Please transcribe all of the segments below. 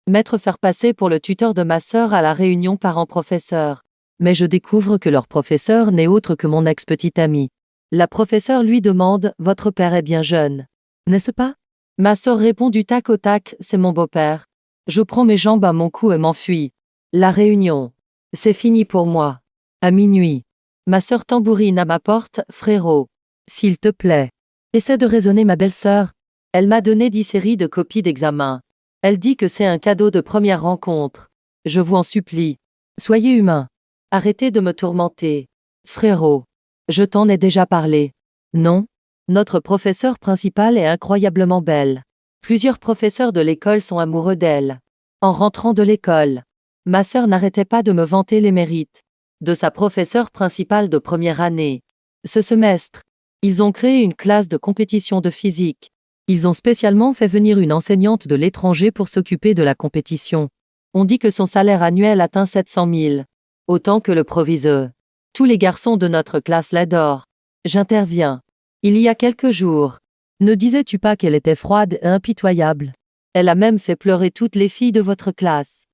M'être faire passer pour le tuteur de ma sœur à la réunion parents-professeurs. Mais je découvre que leur professeur n'est autre que mon ex-petite amie. La professeure lui demande « Votre père est bien jeune, n'est-ce pas ?» Ma sœur répond du tac au tac « C'est mon beau-père ». Je prends mes jambes à mon cou et m'enfuis. La réunion. C'est fini pour moi. À minuit. Ma sœur tambourine à ma porte « Frérot, s'il te plaît, essaie de raisonner ma belle-sœur. Elle m'a donné 10 séries de copies d'examen. Elle dit que c'est un cadeau de première rencontre. Je vous en supplie. Soyez humain. Arrêtez de me tourmenter. Frérot. Je t'en ai déjà parlé. Non? Notre professeure principale est incroyablement belle. Plusieurs professeurs de l'école sont amoureux d'elle. En rentrant de l'école, ma sœur n'arrêtait pas de me vanter les mérites de sa professeure principale de première année. Ce semestre, ils ont créé une classe de compétition de physique. Ils ont spécialement fait venir une enseignante de l'étranger pour s'occuper de la compétition. On dit que son salaire annuel atteint 700 000. Autant que le proviseur. Tous les garçons de notre classe l'adorent. J'interviens. Il y a quelques jours. Ne disais-tu pas qu'elle était froide et impitoyable? Elle a même fait pleurer toutes les filles de votre classe.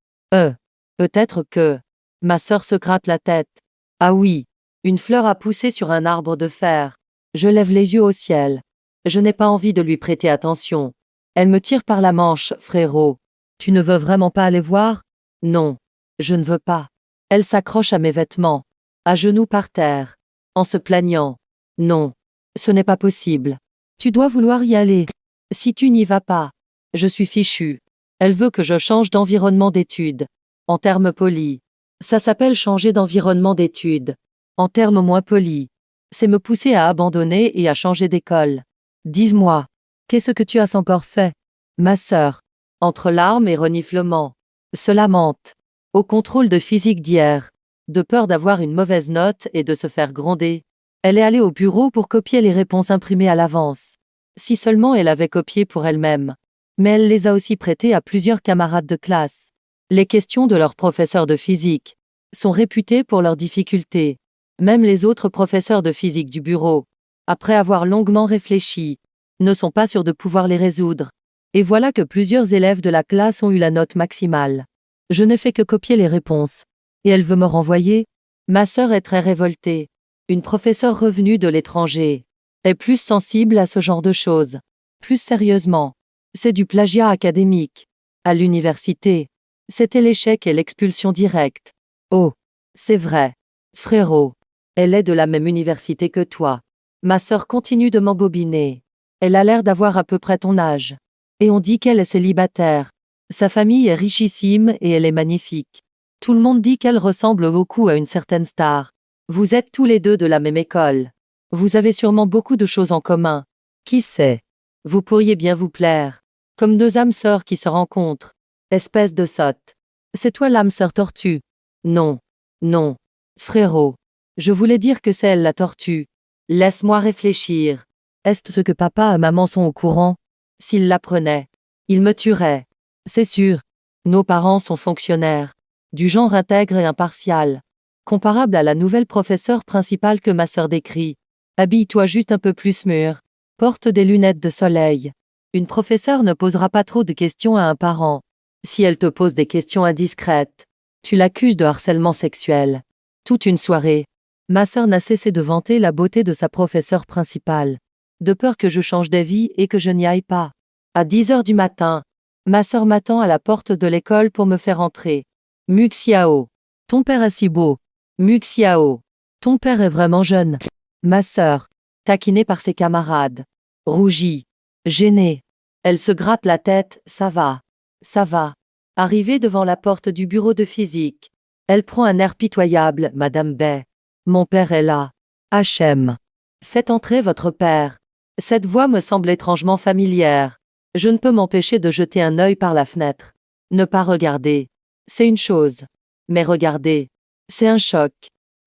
Peut-être que... Ma sœur se gratte la tête. Ah oui. Une fleur a poussé sur un arbre de fer. Je lève les yeux au ciel. Je n'ai pas envie de lui prêter attention. Elle me tire par la manche, frérot. Tu ne veux vraiment pas aller voir? Non. Je ne veux pas. Elle s'accroche à mes vêtements, à genoux par terre, en se plaignant. Non. Ce n'est pas possible. Tu dois vouloir y aller. Si tu n'y vas pas, je suis fichu. Elle veut que je change d'environnement d'études. En termes polis. Ça s'appelle changer d'environnement d'études. En termes moins polis. C'est me pousser à abandonner et à changer d'école. Dis-moi, qu'est-ce que tu as encore fait? Ma sœur, entre larmes et reniflements, se lamente. Au contrôle de physique d'hier, de peur d'avoir une mauvaise note et de se faire gronder, elle est allée au bureau pour copier les réponses imprimées à l'avance. Si seulement elle avait copié pour elle-même. Mais elle les a aussi prêtées à plusieurs camarades de classe. Les questions de leurs professeurs de physique sont réputées pour leurs difficultés. Même les autres professeurs de physique du bureau, après avoir longuement réfléchi, ne sont pas sûrs de pouvoir les résoudre. Et voilà que plusieurs élèves de la classe ont eu la note maximale. Je ne fais que copier les réponses. Et elle veut me renvoyer? Ma sœur est très révoltée. Une professeure revenue de l'étranger est plus sensible à ce genre de choses. Plus sérieusement, c'est du plagiat académique. À l'université, c'était l'échec et l'expulsion directe. Oh, c'est vrai. Frérot, elle est de la même université que toi. Ma sœur continue de m'embobiner. Elle a l'air d'avoir à peu près ton âge. Et on dit qu'elle est célibataire. Sa famille est richissime et elle est magnifique. Tout le monde dit qu'elle ressemble beaucoup à une certaine star. Vous êtes tous les deux de la même école. Vous avez sûrement beaucoup de choses en commun. Qui sait? Vous pourriez bien vous plaire. Comme deux âmes sœurs qui se rencontrent. Espèce de sotte. C'est toi l'âme sœur tortue. Non. Non. Frérot. Je voulais dire que c'est elle la tortue. Laisse-moi réfléchir. Est-ce ce que papa et maman sont au courant? S'ils l'apprenaient, ils me tueraient. C'est sûr. Nos parents sont fonctionnaires. Du genre intègre et impartial. Comparable à la nouvelle professeure principale que ma sœur décrit. Habille-toi juste un peu plus mûr. Porte des lunettes de soleil. Une professeure ne posera pas trop de questions à un parent. Si elle te pose des questions indiscrètes, tu l'accuses de harcèlement sexuel. Toute une soirée, ma sœur n'a cessé de vanter la beauté de sa professeure principale. De peur que je change d'avis et que je n'y aille pas. À 10 heures du matin, ma sœur m'attend à la porte de l'école pour me faire entrer. Muxiao. Ton père est si beau. Muxiao. Ton père est vraiment jeune. Ma sœur, taquinée par ses camarades. Rougit. Gênée. Elle se gratte la tête, ça va. Ça va. Arrivée devant la porte du bureau de physique, elle prend un air pitoyable, Madame Bay. Mon père est là. HM. Faites entrer votre père. Cette voix me semble étrangement familière. Je ne peux m'empêcher de jeter un œil par la fenêtre. Ne pas regarder. C'est une chose. Mais regarder. C'est un choc.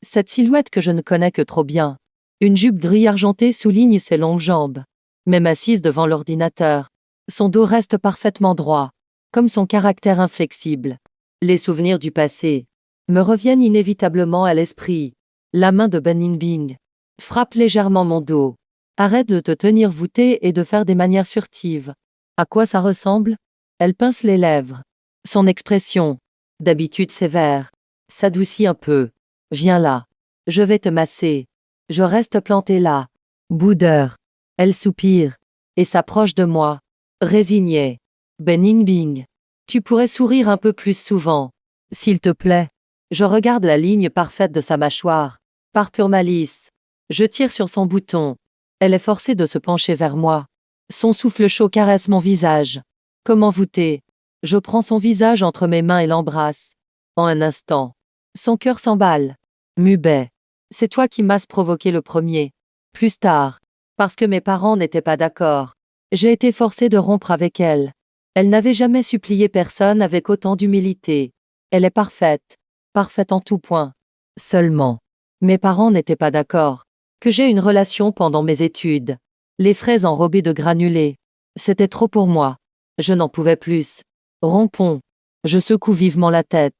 Cette silhouette que je ne connais que trop bien. Une jupe gris argentée souligne ses longues jambes. Même assise devant l'ordinateur, son dos reste parfaitement droit, comme son caractère inflexible. Les souvenirs du passé me reviennent inévitablement à l'esprit. La main de Ben Inbing frappe légèrement mon dos. Arrête de te tenir voûté et de faire des manières furtives. À quoi ça ressemble? Elle pince les lèvres. Son expression, d'habitude sévère, s'adoucit un peu. Viens là. Je vais te masser. Je reste planté là. Boudeur. Elle soupire. Et s'approche de moi. Résignée. Ben Yingbing. Tu pourrais sourire un peu plus souvent. S'il te plaît. Je regarde la ligne parfaite de sa mâchoire. Par pure malice. Je tire sur son bouton. Elle est forcée de se pencher vers moi. Son souffle chaud caresse mon visage. Comment voûter? Je prends son visage entre mes mains et l'embrasse. En un instant. Son cœur s'emballe. Mubei. C'est toi qui m'as provoqué le premier. Plus tard. Parce que mes parents n'étaient pas d'accord. J'ai été forcée de rompre avec elle. Elle n'avait jamais supplié personne avec autant d'humilité. Elle est parfaite. Parfaite en tout point. Seulement. Mes parents n'étaient pas d'accord. Que j'ai une relation pendant mes études. Les fraises enrobées de granulés. C'était trop pour moi. Je n'en pouvais plus. Rompons. Je secoue vivement la tête.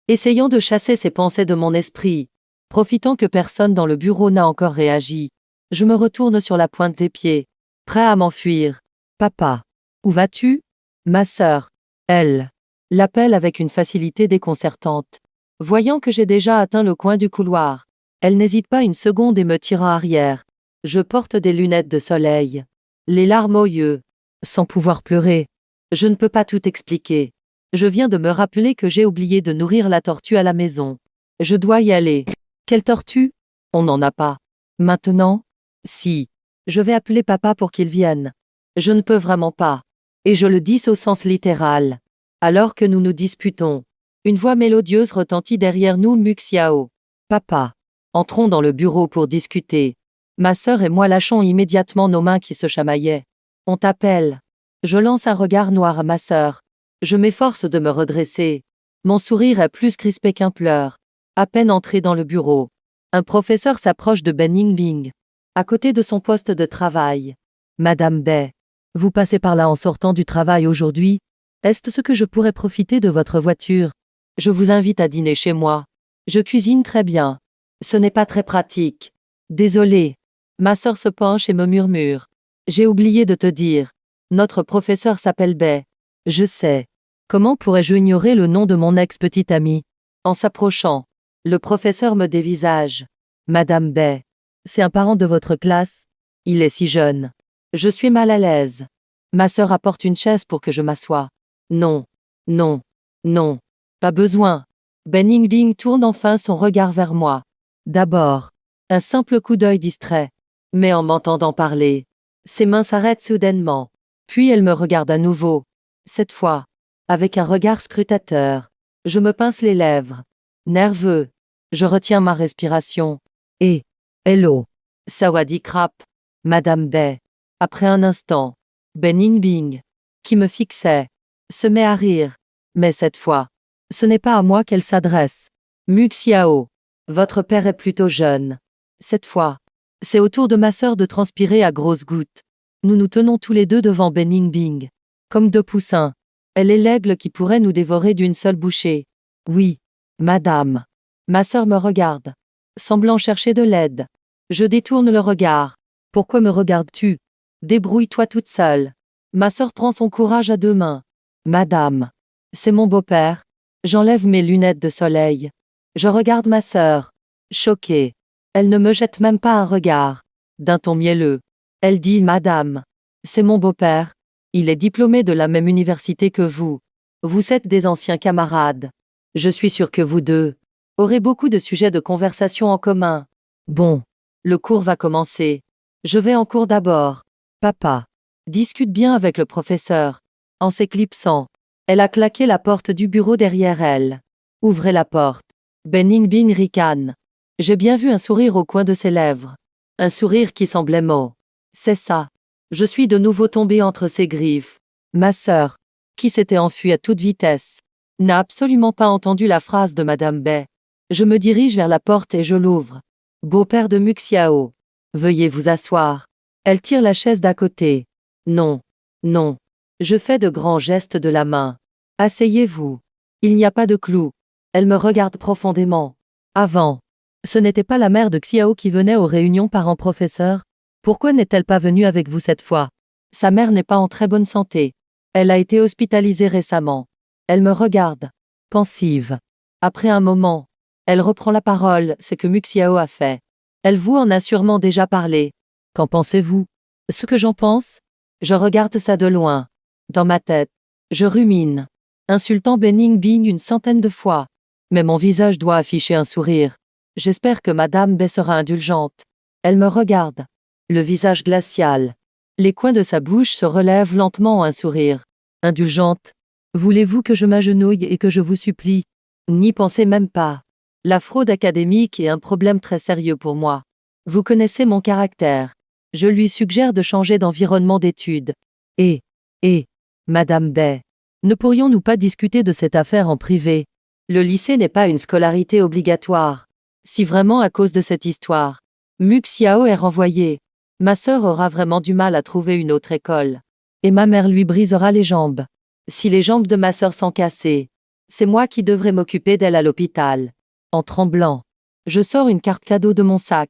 Essayant de chasser ces pensées de mon esprit. Profitant que personne dans le bureau n'a encore réagi. Je me retourne sur la pointe des pieds. Prêt à m'enfuir. Papa. Où vas-tu? Ma sœur. Elle. L'appelle avec une facilité déconcertante. Voyant que j'ai déjà atteint le coin du couloir. Elle n'hésite pas une seconde et me tire en arrière. Je porte des lunettes de soleil. Les larmes aux yeux. Sans pouvoir pleurer. Je ne peux pas tout expliquer. Je viens de me rappeler que j'ai oublié de nourrir la tortue à la maison. Je dois y aller. Quelle tortue? On n'en a pas. Maintenant? Si. Je vais appeler papa pour qu'il vienne. Je ne peux vraiment pas. Et je le dis au sens littéral. Alors que nous nous disputons. Une voix mélodieuse retentit derrière nous Muxiao. Papa. Entrons dans le bureau pour discuter. Ma sœur et moi lâchons immédiatement nos mains qui se chamaillaient. On t'appelle. Je lance un regard noir à ma sœur. Je m'efforce de me redresser. Mon sourire est plus crispé qu'un pleur. À peine entré dans le bureau. Un professeur s'approche de Ben Yingbing. À côté de son poste de travail. Madame Bai. Vous passez par là en sortant du travail aujourd'hui? Est-ce ce que je pourrais profiter de votre voiture? Je vous invite à dîner chez moi. Je cuisine très bien. Ce n'est pas très pratique. Désolée. Ma sœur se penche et me murmure. J'ai oublié de te dire. Notre professeur s'appelle Bai. Je sais. Comment pourrais-je ignorer le nom de mon ex-petite amie? En s'approchant, le professeur me dévisage. Madame Bai. C'est un parent de votre classe? Il est si jeune. Je suis mal à l'aise. Ma sœur apporte une chaise pour que je m'assoie. Non. Non. Non. Pas besoin. Ben Yingbing tourne enfin son regard vers moi. D'abord, un simple coup d'œil distrait. Mais en m'entendant parler, ses mains s'arrêtent soudainement. Puis elle me regarde à nouveau. Cette fois, avec un regard scrutateur. Je me pince les lèvres. Nerveux. Je retiens ma respiration. Et, hello. Sawadee krap. Madame Bai. Après un instant, Ben Yingbing, qui me fixait, se met à rire. Mais cette fois, ce n'est pas à moi qu'elle s'adresse. Muxiao. Votre père est plutôt jeune. Cette fois, c'est au tour de ma sœur de transpirer à grosses gouttes. Nous nous tenons tous les deux devant Ben Yingbing. Comme deux poussins. Elle est l'aigle qui pourrait nous dévorer d'une seule bouchée. Oui, madame. Ma sœur me regarde, semblant chercher de l'aide. Je détourne le regard. Pourquoi me regardes-tu? Débrouille-toi toute seule. Ma sœur prend son courage à deux mains. Madame. C'est mon beau-père. J'enlève mes lunettes de soleil. Je regarde ma sœur. Choquée. Elle ne me jette même pas un regard. D'un ton mielleux. Elle dit Madame. C'est mon beau-père. Il est diplômé de la même université que vous. Vous êtes des anciens camarades. Je suis sûre que vous deux aurez beaucoup de sujets de conversation en commun. Bon. Le cours va commencer. Je vais en cours d'abord. Papa. Discute bien avec le professeur. En s'éclipsant. Elle a claqué la porte du bureau derrière elle. Ouvrez la porte. Ben Yingbing ricane. J'ai bien vu un sourire au coin de ses lèvres. Un sourire qui semblait mort. C'est ça. Je suis de nouveau tombée entre ses griffes. Ma sœur, qui s'était enfuie à toute vitesse, n'a absolument pas entendu la phrase de Madame Bai. Je me dirige vers la porte et je l'ouvre. Beau-père de Muxiao. Veuillez vous asseoir. Elle tire la chaise d'à côté. Non. Non. Je fais de grands gestes de la main. Asseyez-vous. Il n'y a pas de clou. Elle me regarde profondément. Avant. Ce n'était pas la mère de Xiao qui venait aux réunions parents-professeurs? Pourquoi n'est-elle pas venue avec vous cette fois? Sa mère n'est pas en très bonne santé. Elle a été hospitalisée récemment. Elle me regarde, pensive. Après un moment, elle reprend la parole, ce que Muxiao a fait. Elle vous en a sûrement déjà parlé. Qu'en pensez-vous? Ce que j'en pense? Je regarde ça de loin. Dans ma tête, je rumine, insultant Benning Bing une centaine de fois. Mais mon visage doit afficher un sourire. J'espère que Madame B sera indulgente. Elle me regarde, le visage glacial. Les coins de sa bouche se relèvent lentement en un sourire. Indulgente? Voulez-vous que je m'agenouille et que je vous supplie? N'y pensez même pas. La fraude académique est un problème très sérieux pour moi. Vous connaissez mon caractère. Je lui suggère de changer d'environnement d'études. Et, Madame Bay, ne pourrions-nous pas discuter de cette affaire en privé? Le lycée n'est pas une scolarité obligatoire. Si vraiment à cause de cette histoire, Muxiao est renvoyée, ma sœur aura vraiment du mal à trouver une autre école. Et ma mère lui brisera les jambes. Si les jambes de ma sœur sont cassées, c'est moi qui devrais m'occuper d'elle à l'hôpital. En tremblant, je sors une carte cadeau de mon sac.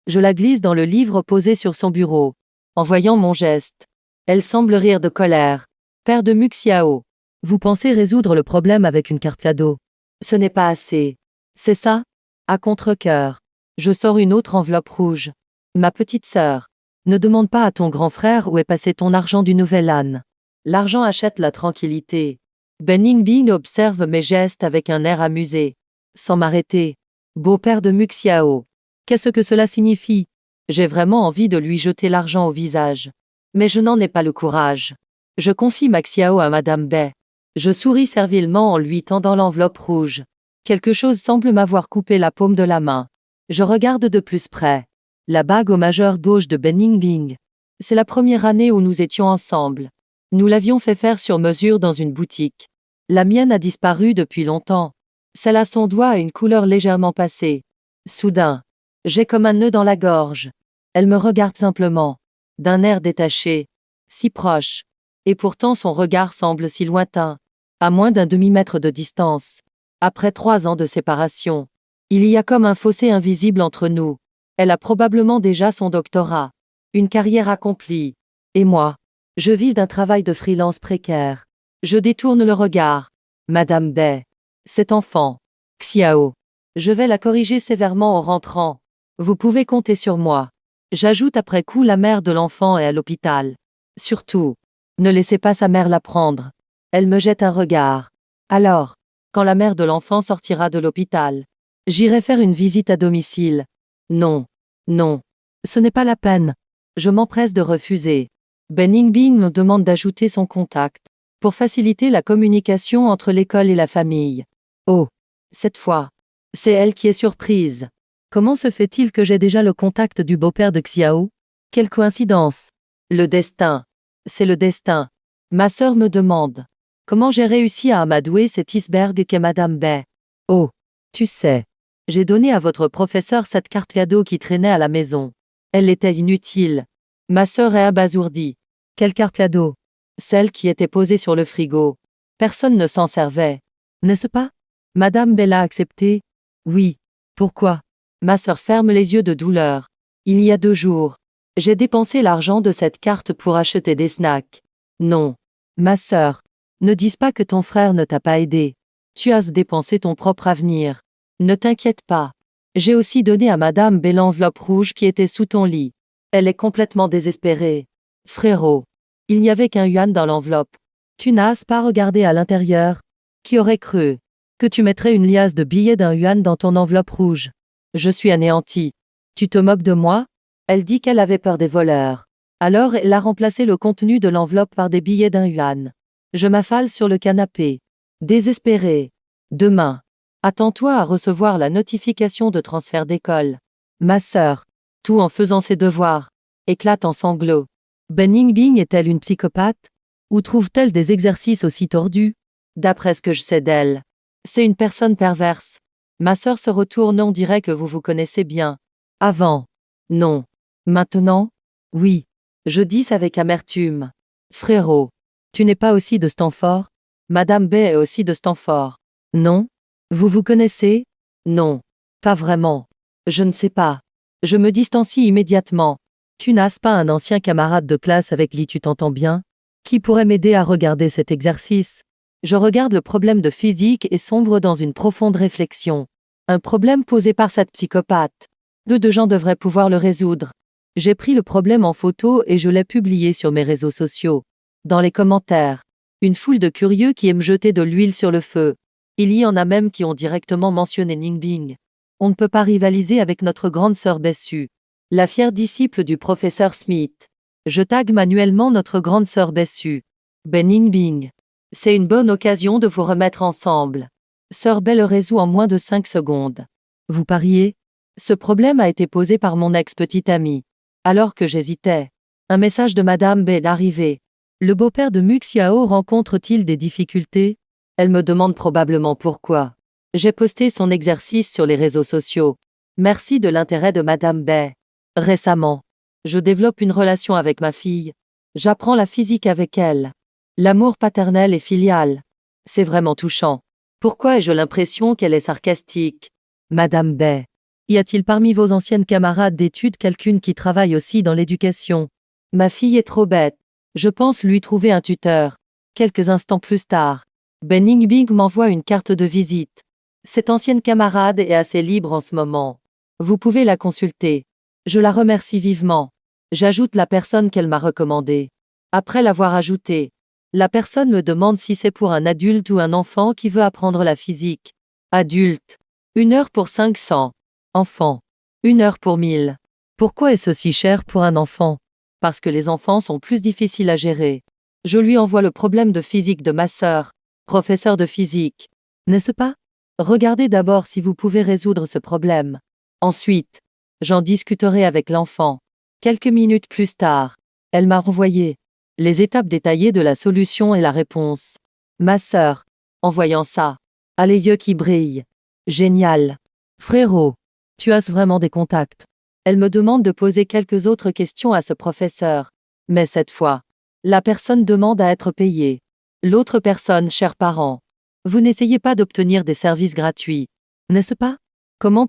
Je la glisse dans le livre posé sur son bureau. En voyant mon geste, elle semble rire de colère. Père de Muxiao, vous pensez résoudre le problème avec une carte cadeau? Ce n'est pas assez. C'est ça? À contre-cœur, je sors une autre enveloppe rouge. Ma petite sœur, ne demande pas à ton grand frère où est passé ton argent du nouvel âne. L'argent achète la tranquillité. Benning Bing observe mes gestes avec un air amusé. Sans m'arrêter. Beau-père de Muxiao. Qu'est-ce que cela signifie? J'ai vraiment envie de lui jeter l'argent au visage. Mais je n'en ai pas le courage. Je confie Maxiao à Madame Bay. Je souris servilement en lui tendant l'enveloppe rouge. Quelque chose semble m'avoir coupé la paume de la main. Je regarde de plus près. La bague au majeur gauche de Benning Bing. C'est la première année où nous étions ensemble. Nous l'avions fait faire sur mesure dans une boutique. La mienne a disparu depuis longtemps. Celle à son doigt a une couleur légèrement passée. Soudain, j'ai comme un nœud dans la gorge. Elle me regarde simplement, d'un air détaché, si proche. Et pourtant son regard semble si lointain, à moins d'un demi-mètre de distance. Après 3 ans de séparation, il y a comme un fossé invisible entre nous. Elle a probablement déjà son doctorat, une carrière accomplie. Et moi, je vis d'un travail de freelance précaire. Je détourne le regard. Madame Bay. Cet enfant. Xiao. Je vais la corriger sévèrement en rentrant. Vous pouvez compter sur moi. J'ajoute après coup la mère de l'enfant est à l'hôpital. Surtout, ne laissez pas sa mère la prendre. Elle me jette un regard. Alors, quand la mère de l'enfant sortira de l'hôpital, j'irai faire une visite à domicile. Non. Non. Ce n'est pas la peine. Je m'empresse de refuser. Benning Bing me demande d'ajouter son contact, pour faciliter la communication entre l'école et la famille. Oh. Cette fois, c'est elle qui est surprise. Comment se fait-il que j'ai déjà le contact du beau-père de Xiao? Quelle coïncidence. Le destin. C'est le destin. Ma sœur me demande. Comment j'ai réussi à amadouer cet iceberg qu'est Madame Bay? Oh. Tu sais. J'ai donné à votre professeur cette carte cadeau qui traînait à la maison. Elle était inutile. Ma sœur est abasourdie. Quelle carte cadeau? Celle qui était posée sur le frigo. Personne ne s'en servait. N'est-ce pas? Madame Bay l'a acceptée? Oui. Pourquoi? Ma sœur ferme les yeux de douleur. Il y a 2 jours, j'ai dépensé l'argent de cette carte pour acheter des snacks. Non. Ma sœur, ne dis pas que ton frère ne t'a pas aidé. Tu as dépensé ton propre avenir. Ne t'inquiète pas. J'ai aussi donné à Madame B l'enveloppe rouge qui était sous ton lit. Elle est complètement désespérée. Frérot, il n'y avait qu'un yuan dans l'enveloppe. Tu n'as pas regardé à l'intérieur? Qui aurait cru que tu mettrais une liasse de billets d'1 yuan dans ton enveloppe rouge? Je suis anéantie. Tu te moques de moi? Elle dit qu'elle avait peur des voleurs. Alors elle a remplacé le contenu de l'enveloppe par des billets d'1 yuan. Je m'affale sur le canapé. Désespérée. Demain. Attends-toi à recevoir la notification de transfert d'école. Ma sœur, tout en faisant ses devoirs, éclate en sanglots. Benning Bing est-elle une psychopathe? Où trouve-t-elle des exercices aussi tordus? D'après ce que je sais d'elle, c'est une personne perverse. Ma sœur se retourne, on dirait que vous vous connaissez bien. Avant. Non. Maintenant? Oui. Je dis avec amertume. Frérot. Tu n'es pas aussi de Stanford? Madame B est aussi de Stanford. Non? Vous vous connaissez? Non. Pas vraiment. Je ne sais pas. Je me distancie immédiatement. Tu n'as pas un ancien camarade de classe avec qui tu t'entends bien? Qui pourrait m'aider à regarder cet exercice? Je regarde le problème de physique et sombre dans une profonde réflexion. Un problème posé par cette psychopathe. Peu de gens devraient pouvoir le résoudre. J'ai pris le problème en photo et je l'ai publié sur mes réseaux sociaux. Dans les commentaires, une foule de curieux qui aiment jeter de l'huile sur le feu. Il y en a même qui ont directement mentionné Ningbing. On ne peut pas rivaliser avec notre grande sœur Bessu, la fière disciple du professeur Smith. Je tag manuellement notre grande sœur Bessu. Ben Ningbing. C'est une bonne occasion de vous remettre ensemble. Sœur Belle le résout en moins de 5 secondes. Vous pariez? Ce problème a été posé par mon ex-petite amie. Alors que j'hésitais, un message de Madame B est arrivé. Le beau-père de Muxiao rencontre-t-il des difficultés? Elle me demande probablement pourquoi. J'ai posté son exercice sur les réseaux sociaux. Merci de l'intérêt de Madame B. Récemment, je développe une relation avec ma fille. J'apprends la physique avec elle. L'amour paternel et filial. C'est vraiment touchant. Pourquoi ai-je l'impression qu'elle est sarcastique? Madame B. Y a-t-il parmi vos anciennes camarades d'études quelqu'une qui travaille aussi dans l'éducation? Ma fille est trop bête. Je pense lui trouver un tuteur. Quelques instants plus tard, Ben Ningbing m'envoie une carte de visite. Cette ancienne camarade est assez libre en ce moment. Vous pouvez la consulter. Je la remercie vivement. J'ajoute la personne qu'elle m'a recommandée. Après l'avoir ajoutée, la personne me demande si c'est pour un adulte ou un enfant qui veut apprendre la physique. Adulte. 1 heure pour 500. Enfant. 1 heure pour 1000. Pourquoi est-ce si cher pour un enfant? Parce que les enfants sont plus difficiles à gérer. Je lui envoie le problème de physique de ma sœur, professeur de physique. N'est-ce pas? Regardez d'abord si vous pouvez résoudre ce problème. Ensuite, j'en discuterai avec l'enfant. Quelques minutes plus tard, elle m'a renvoyé les étapes détaillées de la solution et la réponse. Ma sœur, en voyant ça, a les yeux qui brillent. Génial. Frérot, tu as vraiment des contacts. Elle me demande de poser quelques autres questions à ce professeur. Mais cette fois, la personne demande à être payée. L'autre personne, chers parents, vous n'essayez pas d'obtenir des services gratuits, n'est-ce pas? Comment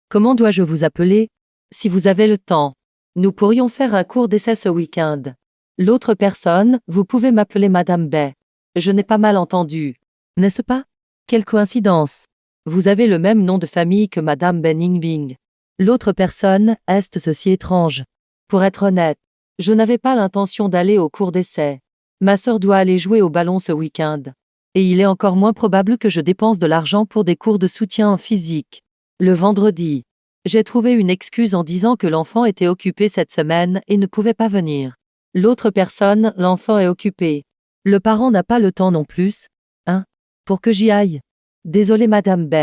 Comment dois-je vous appeler? Si vous avez le temps, nous pourrions faire un cours d'essai ce week-end. L'autre personne, vous pouvez m'appeler Madame B. Je n'ai pas mal entendu, n'est-ce pas? Quelle coïncidence! Vous avez le même nom de famille que Madame Ben Ningbing. L'autre personne, est ceci étrange? Pour être honnête, je n'avais pas l'intention d'aller au cours d'essai. Ma sœur doit aller jouer au ballon ce week-end. Et il est encore moins probable que je dépense de l'argent pour des cours de soutien en physique. Le vendredi, j'ai trouvé une excuse en disant que l'enfant était occupé cette semaine et ne pouvait pas venir. L'autre personne, l'enfant est occupé. Le parent n'a pas le temps non plus. Hein? Pour que j'y aille? Désolée Madame B.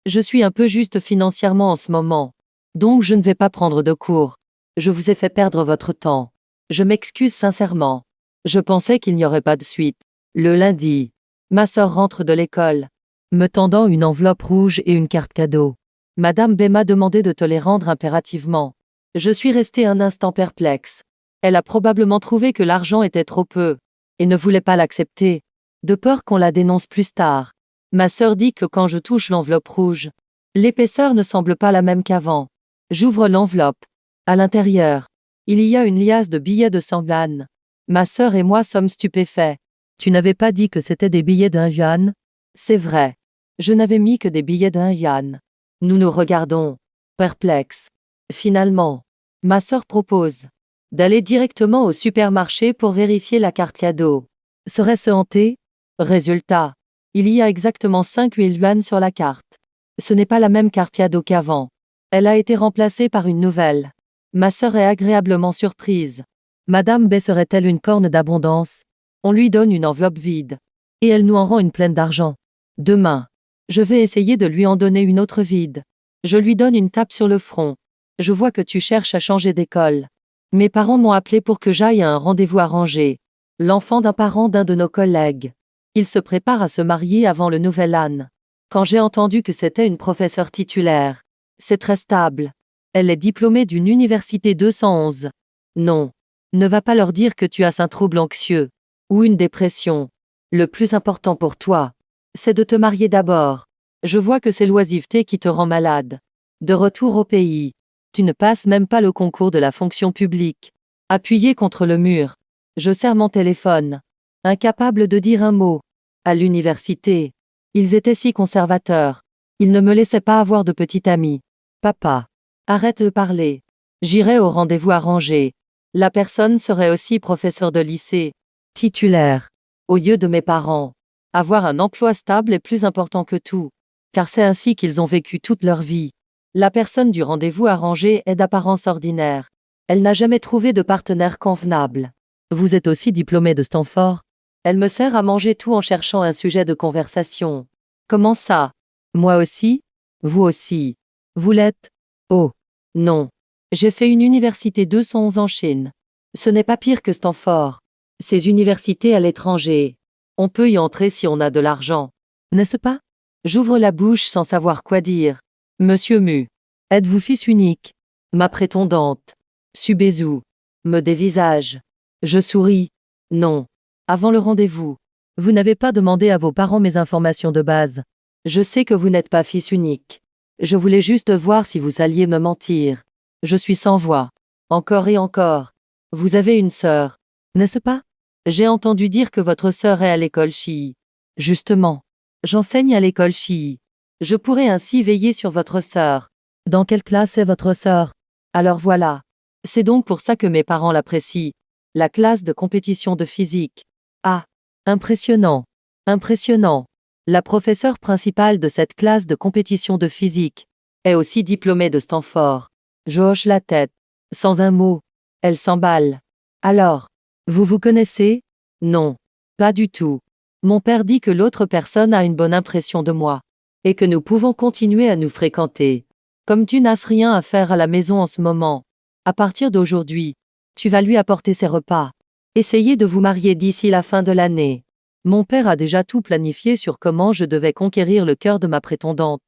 Je suis un peu juste financièrement en ce moment. Donc je ne vais pas prendre de cours. Je vous ai fait perdre votre temps. Je m'excuse sincèrement. Je pensais qu'il n'y aurait pas de suite. Le lundi, ma sœur rentre de l'école, me tendant une enveloppe rouge et une carte cadeau. Madame B m'a demandé de te les rendre impérativement. Je suis resté un instant perplexe. Elle a probablement trouvé que l'argent était trop peu, et ne voulait pas l'accepter, de peur qu'on la dénonce plus tard. Ma sœur dit que quand je touche l'enveloppe rouge, l'épaisseur ne semble pas la même qu'avant. J'ouvre l'enveloppe. À l'intérieur, il y a une liasse de billets de 100 yuan. Ma sœur et moi sommes stupéfaits. Tu n'avais pas dit que c'était des billets d'1 yuan? C'est vrai. Je n'avais mis que des billets d'1 yuan. Nous nous regardons, perplexes. Finalement, ma sœur propose d'aller directement au supermarché pour vérifier la carte cadeau. Serait-ce hanté? Résultat, il y a exactement 5000 yuan sur la carte. Ce n'est pas la même carte cadeau qu'avant. Elle a été remplacée par une nouvelle. Ma sœur est agréablement surprise. Madame B serait-elle une corne d'abondance? On lui donne une enveloppe vide. Et elle nous en rend une pleine d'argent. Demain, je vais essayer de lui en donner une autre vide. Je lui donne une tape sur le front. Je vois que tu cherches à changer d'école. Mes parents m'ont appelé pour que j'aille à un rendez-vous arrangé. L'enfant d'un parent d'un de nos collègues. Il se prépare à se marier avant le nouvel an. Quand j'ai entendu que c'était une professeure titulaire, c'est très stable. Elle est diplômée d'une université 211. Non. Ne va pas leur dire que tu as un trouble anxieux. Ou une dépression. Le plus important pour toi, c'est de te marier d'abord. Je vois que c'est l'oisiveté qui te rend malade. De retour au pays, tu ne passes même pas le concours de la fonction publique. Appuyé contre le mur, je serre mon téléphone. Incapable de dire un mot. À l'université. Ils étaient si conservateurs. Ils ne me laissaient pas avoir de petite amie. Papa. Arrête de parler. J'irai au rendez-vous arrangé. La personne serait aussi professeur de lycée. Titulaire. Au lieu de mes parents. Avoir un emploi stable est plus important que tout. Car c'est ainsi qu'ils ont vécu toute leur vie. La personne du rendez-vous arrangé est d'apparence ordinaire. Elle n'a jamais trouvé de partenaire convenable. Vous êtes aussi diplômé de Stanford? Elle me sert à manger tout en cherchant un sujet de conversation. Comment ça? Moi aussi? Vous aussi. Vous l'êtes? Oh. Non. J'ai fait une université 211 en Chine. Ce n'est pas pire que Stanford. Ces universités à l'étranger. On peut y entrer si on a de l'argent. N'est-ce pas? J'ouvre la bouche sans savoir quoi dire. Monsieur Mu. Êtes-vous fils unique? Ma prétendante. Subezu. Me dévisage. Je souris. Non. Avant le rendez-vous. Vous n'avez pas demandé à vos parents mes informations de base. Je sais que vous n'êtes pas fils unique. Je voulais juste voir si vous alliez me mentir. Je suis sans voix. Encore et encore. Vous avez une sœur. N'est-ce pas? J'ai entendu dire que votre sœur est à l'école Chi. Justement. J'enseigne à l'école Chi. Je pourrais ainsi veiller sur votre sœur. Dans quelle classe est votre sœur? Alors voilà. C'est donc pour ça que mes parents l'apprécient. La classe de compétition de physique. Ah. Impressionnant. Impressionnant. La professeure principale de cette classe de compétition de physique est aussi diplômée de Stanford. Je hoche la tête. Sans un mot. Elle s'emballe. Alors. Vous vous connaissez? Non. Pas du tout. Mon père dit que l'autre personne a une bonne impression de moi. Et que nous pouvons continuer à nous fréquenter. Comme tu n'as rien à faire à la maison en ce moment. À partir d'aujourd'hui, tu vas lui apporter ses repas. Essayez de vous marier d'ici la fin de l'année. Mon père a déjà tout planifié sur comment je devais conquérir le cœur de ma prétendante.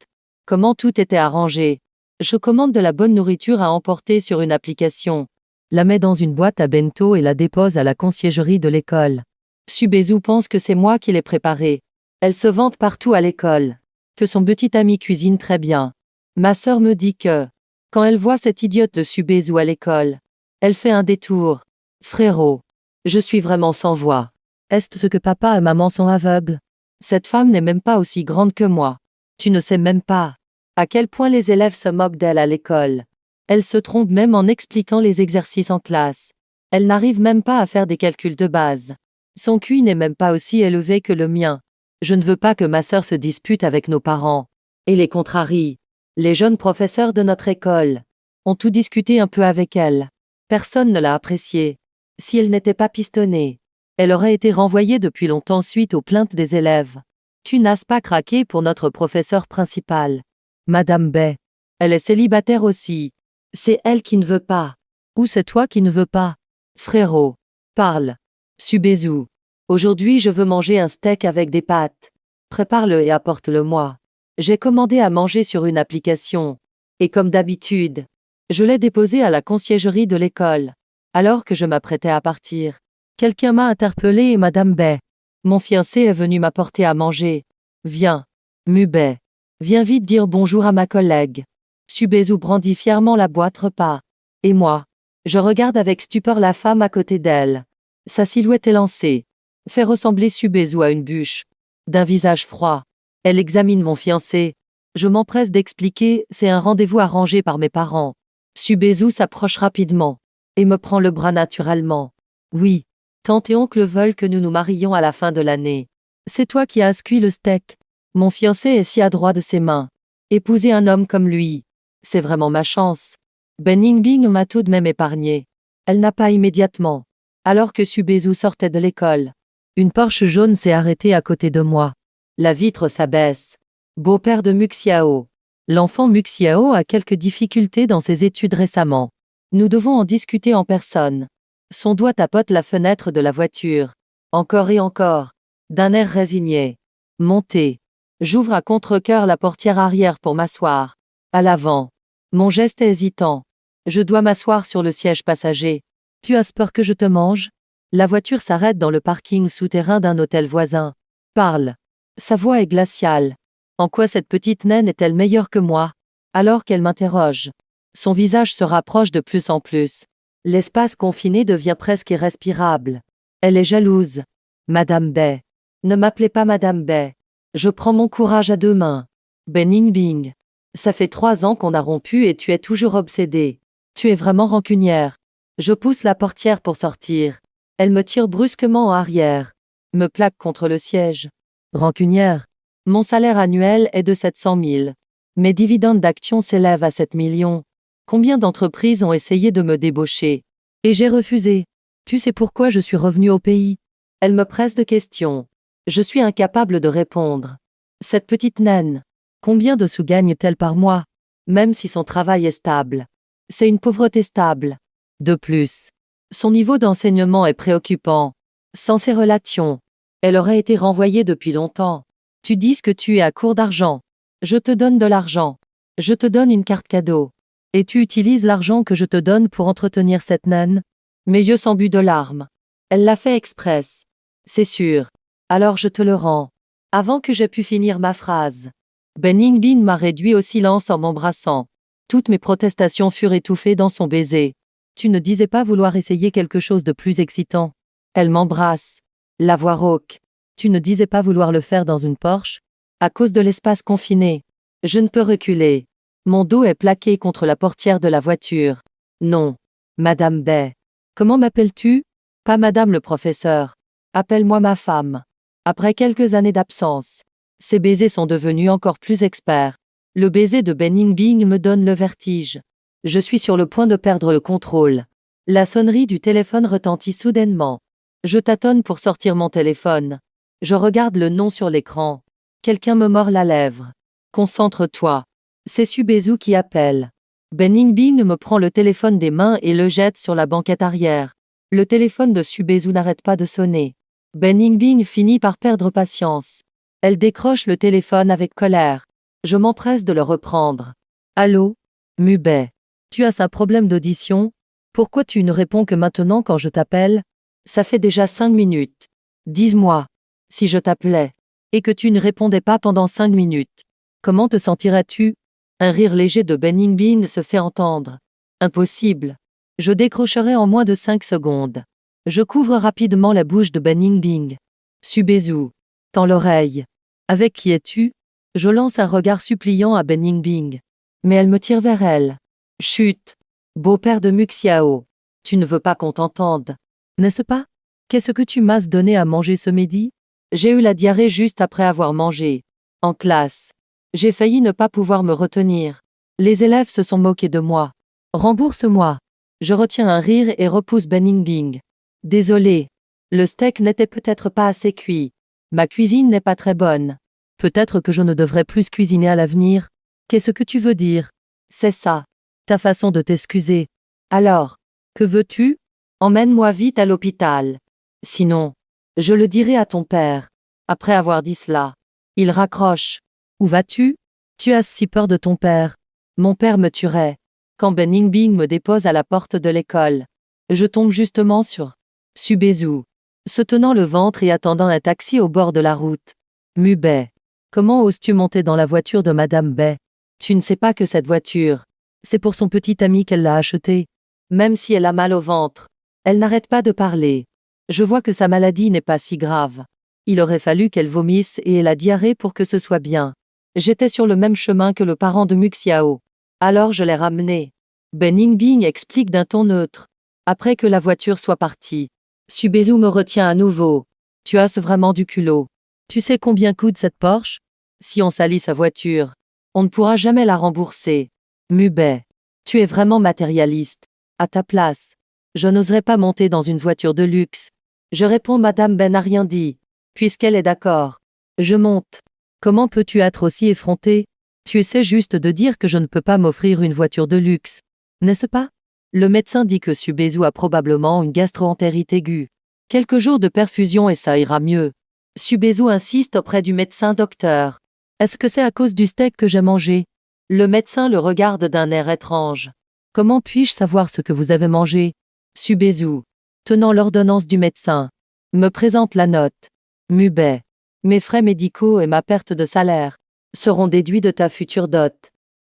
Comment tout était arrangé. Je commande de la bonne nourriture à emporter sur une application. La mets dans une boîte à bento et la dépose à la conciergerie de l'école. Subezu pense que c'est moi qui l'ai préparée. Elle se vante partout à l'école. Que son petit ami cuisine très bien. Ma sœur me dit que, quand elle voit cette idiote de Subezu à l'école, elle fait un détour. Frérot. Je suis vraiment sans voix. Est-ce ce que papa et maman sont aveugles? Cette femme n'est même pas aussi grande que moi. Tu ne sais même pas à quel point les élèves se moquent d'elle à l'école. Elle se trompe même en expliquant les exercices en classe. Elle n'arrive même pas à faire des calculs de base. Son QI n'est même pas aussi élevé que le mien. Je ne veux pas que ma sœur se dispute avec nos parents. Et les contrarie. Les jeunes professeurs de notre école ont tout discuté un peu avec elle. Personne ne l'a appréciée. Si elle n'était pas pistonnée, elle aurait été renvoyée depuis longtemps suite aux plaintes des élèves. Tu n'as pas craqué pour notre professeur principal. Madame Bay. Elle est célibataire aussi. C'est elle qui ne veut pas. Ou c'est toi qui ne veux pas? Frérot. Parle. Subezu. Aujourd'hui je veux manger un steak avec des pâtes. Prépare-le et apporte-le-moi. J'ai commandé à manger sur une application. Et comme d'habitude, je l'ai déposé à la conciergerie de l'école. Alors que je m'apprêtais à partir, quelqu'un m'a interpellé et Madame Bay. Mon fiancé est venu m'apporter à manger. Viens. Mubay. Viens vite dire bonjour à ma collègue. Subezu brandit fièrement la boîte repas. Et moi, je regarde avec stupeur la femme à côté d'elle. Sa silhouette élancée fait ressembler Subezu à une bûche. D'un visage froid, elle examine mon fiancé. Je m'empresse d'expliquer, c'est un rendez-vous arrangé par mes parents. Subezu s'approche rapidement et me prend le bras naturellement. Oui, tante et oncle veulent que nous nous marions à la fin de l'année. C'est toi qui as cuit le steak. Mon fiancé est si adroit de ses mains. Épouser un homme comme lui, c'est vraiment ma chance. Ben Yingbing m'a tout de même épargné. Elle n'a pas immédiatement. Alors que Subezu sortait de l'école, une Porsche jaune s'est arrêtée à côté de moi. La vitre s'abaisse. Beau-père de Muxiao. L'enfant Muxiao a quelques difficultés dans ses études récemment. Nous devons en discuter en personne. Son doigt tapote la fenêtre de la voiture. Encore et encore. D'un air résigné. Montez. J'ouvre à contre-cœur la portière arrière pour m'asseoir. À l'avant. Mon geste est hésitant. Je dois m'asseoir sur le siège passager. Tu as peur que je te mange? La voiture s'arrête dans le parking souterrain d'un hôtel voisin. Parle. Sa voix est glaciale. En quoi cette petite naine est-elle meilleure que moi? Alors qu'elle m'interroge. Son visage se rapproche de plus en plus. L'espace confiné devient presque irrespirable. Elle est jalouse. Madame Bay. Ne m'appelez pas Madame Bay. Je prends mon courage à deux mains. Bing. Ça fait 3 ans qu'on a rompu et tu es toujours obsédée. Tu es vraiment rancunière. Je pousse la portière pour sortir. Elle me tire brusquement en arrière. Me plaque contre le siège. Rancunière. Mon salaire annuel est de 700 000. Mes dividendes d'actions s'élèvent à 7 millions. Combien d'entreprises ont essayé de me débaucher? Et j'ai refusé. Tu sais pourquoi je suis revenue au pays? Elle me presse de questions. Je suis incapable de répondre. Cette petite naine. Combien de sous gagne-t-elle par mois? Même si son travail est stable. C'est une pauvreté stable. De plus, son niveau d'enseignement est préoccupant. Sans ses relations, elle aurait été renvoyée depuis longtemps. Tu dis que tu es à court d'argent. Je te donne de l'argent. Je te donne une carte cadeau. Et tu utilises l'argent que je te donne pour entretenir cette naine? Mes yeux s'embuent de larmes. Elle l'a fait express. C'est sûr. Alors je te le rends. Avant que j'aie pu finir ma phrase, Bing m'a réduit au silence en m'embrassant. Toutes mes protestations furent étouffées dans son baiser. Tu ne disais pas vouloir essayer quelque chose de plus excitant. Elle m'embrasse. La voix rauque. Tu ne disais pas vouloir le faire dans une Porsche? À cause de l'espace confiné. Je ne peux reculer. Mon dos est plaqué contre la portière de la voiture. Non. Madame Bay. Comment m'appelles-tu? Pas Madame le professeur. Appelle-moi ma femme. Après quelques années d'absence, ses baisers sont devenus encore plus experts. Le baiser de Bing me donne le vertige. Je suis sur le point de perdre le contrôle. La sonnerie du téléphone retentit soudainement. Je tâtonne pour sortir mon téléphone. Je regarde le nom sur l'écran. Quelqu'un me mord la lèvre. Concentre-toi. C'est Subezu qui appelle. Bing me prend le téléphone des mains et le jette sur la banquette arrière. Le téléphone de Subezu n'arrête pas de sonner. Bing finit par perdre patience. Elle décroche le téléphone avec colère. Je m'empresse de le reprendre. Allô? Mubay. Tu as un problème d'audition? Pourquoi tu ne réponds que maintenant quand je t'appelle? Ça fait déjà 5 minutes. Dis-moi. Si je t'appelais, et que tu ne répondais pas pendant 5 minutes, comment te sentirais-tu? Un rire léger de Bing se fait entendre. Impossible. Je décrocherai en moins de 5 secondes. Je couvre rapidement la bouche de Bing. Subezu. Tends l'oreille. Avec qui es-tu? Je lance un regard suppliant à Bing. Mais elle me tire vers elle. Chut. Beau-père de Muxiao. Tu ne veux pas qu'on t'entende. N'est-ce pas? Qu'est-ce que tu m'as donné à manger ce midi? J'ai eu la diarrhée juste après avoir mangé. En classe. J'ai failli ne pas pouvoir me retenir. Les élèves se sont moqués de moi. Rembourse-moi. Je retiens un rire et repousse Bing. Désolé. Le steak n'était peut-être pas assez cuit. Ma cuisine n'est pas très bonne. Peut-être que je ne devrais plus cuisiner à l'avenir. Qu'est-ce que tu veux dire? C'est ça. Ta façon de t'excuser. Alors, que veux-tu? Emmène-moi vite à l'hôpital. Sinon, je le dirai à ton père. Après avoir dit cela, il raccroche. Où vas-tu? Tu as si peur de ton père. Mon père me tuerait. Quand Bing me dépose à la porte de l'école, je tombe justement sur Subezu, se tenant le ventre et attendant un taxi au bord de la route. Mubay. Comment oses-tu monter dans la voiture de Madame Bay? Tu ne sais pas que cette voiture, c'est pour son petit ami qu'elle l'a achetée. Même si elle a mal au ventre, elle n'arrête pas de parler. Je vois que sa maladie n'est pas si grave. Il aurait fallu qu'elle vomisse et ait la diarrhée pour que ce soit bien. J'étais sur le même chemin que le parent de Muxiao. Alors je l'ai ramené. Bing explique d'un ton neutre. Après que la voiture soit partie, Subezu me retient à nouveau. Tu as vraiment du culot. Tu sais combien coûte cette Porsche? Si on salit sa voiture, on ne pourra jamais la rembourser. Mubay. Tu es vraiment matérialiste. À ta place, je n'oserais pas monter dans une voiture de luxe. Je réponds Madame Ben n'a rien dit. Puisqu'elle est d'accord. Je monte. Comment peux-tu être aussi effronté? Tu essaies juste de dire que je ne peux pas m'offrir une voiture de luxe. N'est-ce pas? Le médecin dit que Subezu a probablement une gastro-entérite aiguë. Quelques jours de perfusion et ça ira mieux. Subezu insiste auprès du médecin docteur. Est-ce que c'est à cause du steak que j'ai mangé? Le médecin le regarde d'un air étrange. Comment puis-je savoir ce que vous avez mangé? Subezu, tenant l'ordonnance du médecin, me présente la note. Mubay. Mes frais médicaux et ma perte de salaire seront déduits de ta future dot.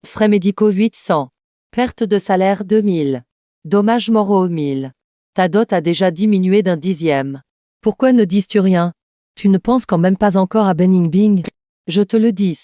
Frais médicaux 800. Perte de salaire 2000. Dommages moraux 1000. Ta dot a déjà diminué d'un 10e. Pourquoi ne dis-tu rien? Tu ne penses quand même pas encore à Ben Yingbing? Je te le dis.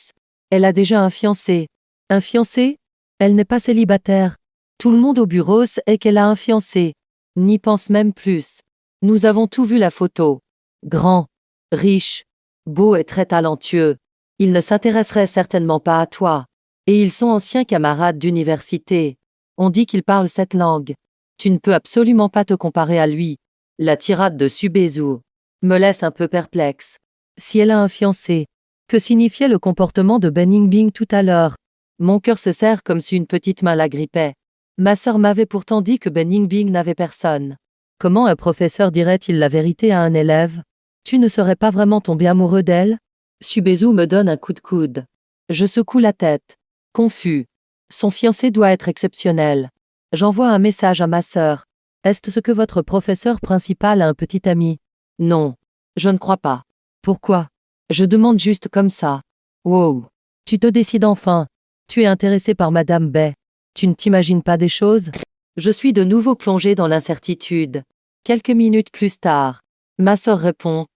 Elle a déjà un fiancé. Un fiancé? Elle n'est pas célibataire. Tout le monde au bureau sait qu'elle a un fiancé. N'y pense même plus. Nous avons tout vu la photo. Grand, riche, beau et très talentueux. Il ne s'intéresserait certainement pas à toi. Et ils sont anciens camarades d'université. On dit qu'il parle cette langue. Tu ne peux absolument pas te comparer à lui. La tirade de Subezu me laisse un peu perplexe. Si elle a un fiancé, que signifiait le comportement de Ben Yingbing tout à l'heure? Mon cœur se serre comme si une petite main l'agrippait. Ma sœur m'avait pourtant dit que Ben Yingbing n'avait personne. Comment un professeur dirait-il la vérité à un élève? Tu ne serais pas vraiment tombé amoureux d'elle? Subezu me donne un coup de coude. Je secoue la tête. Confus. Son fiancé doit être exceptionnel. J'envoie un message à ma sœur. Est-ce ce que votre professeur principal a un petit ami? Non. Je ne crois pas. Pourquoi? Je demande juste comme ça. Wow. Tu te décides enfin. Tu es intéressé par Madame Bay. Tu ne t'imagines pas des choses? Je suis de nouveau plongé dans l'incertitude. Quelques minutes plus tard, ma sœur répond.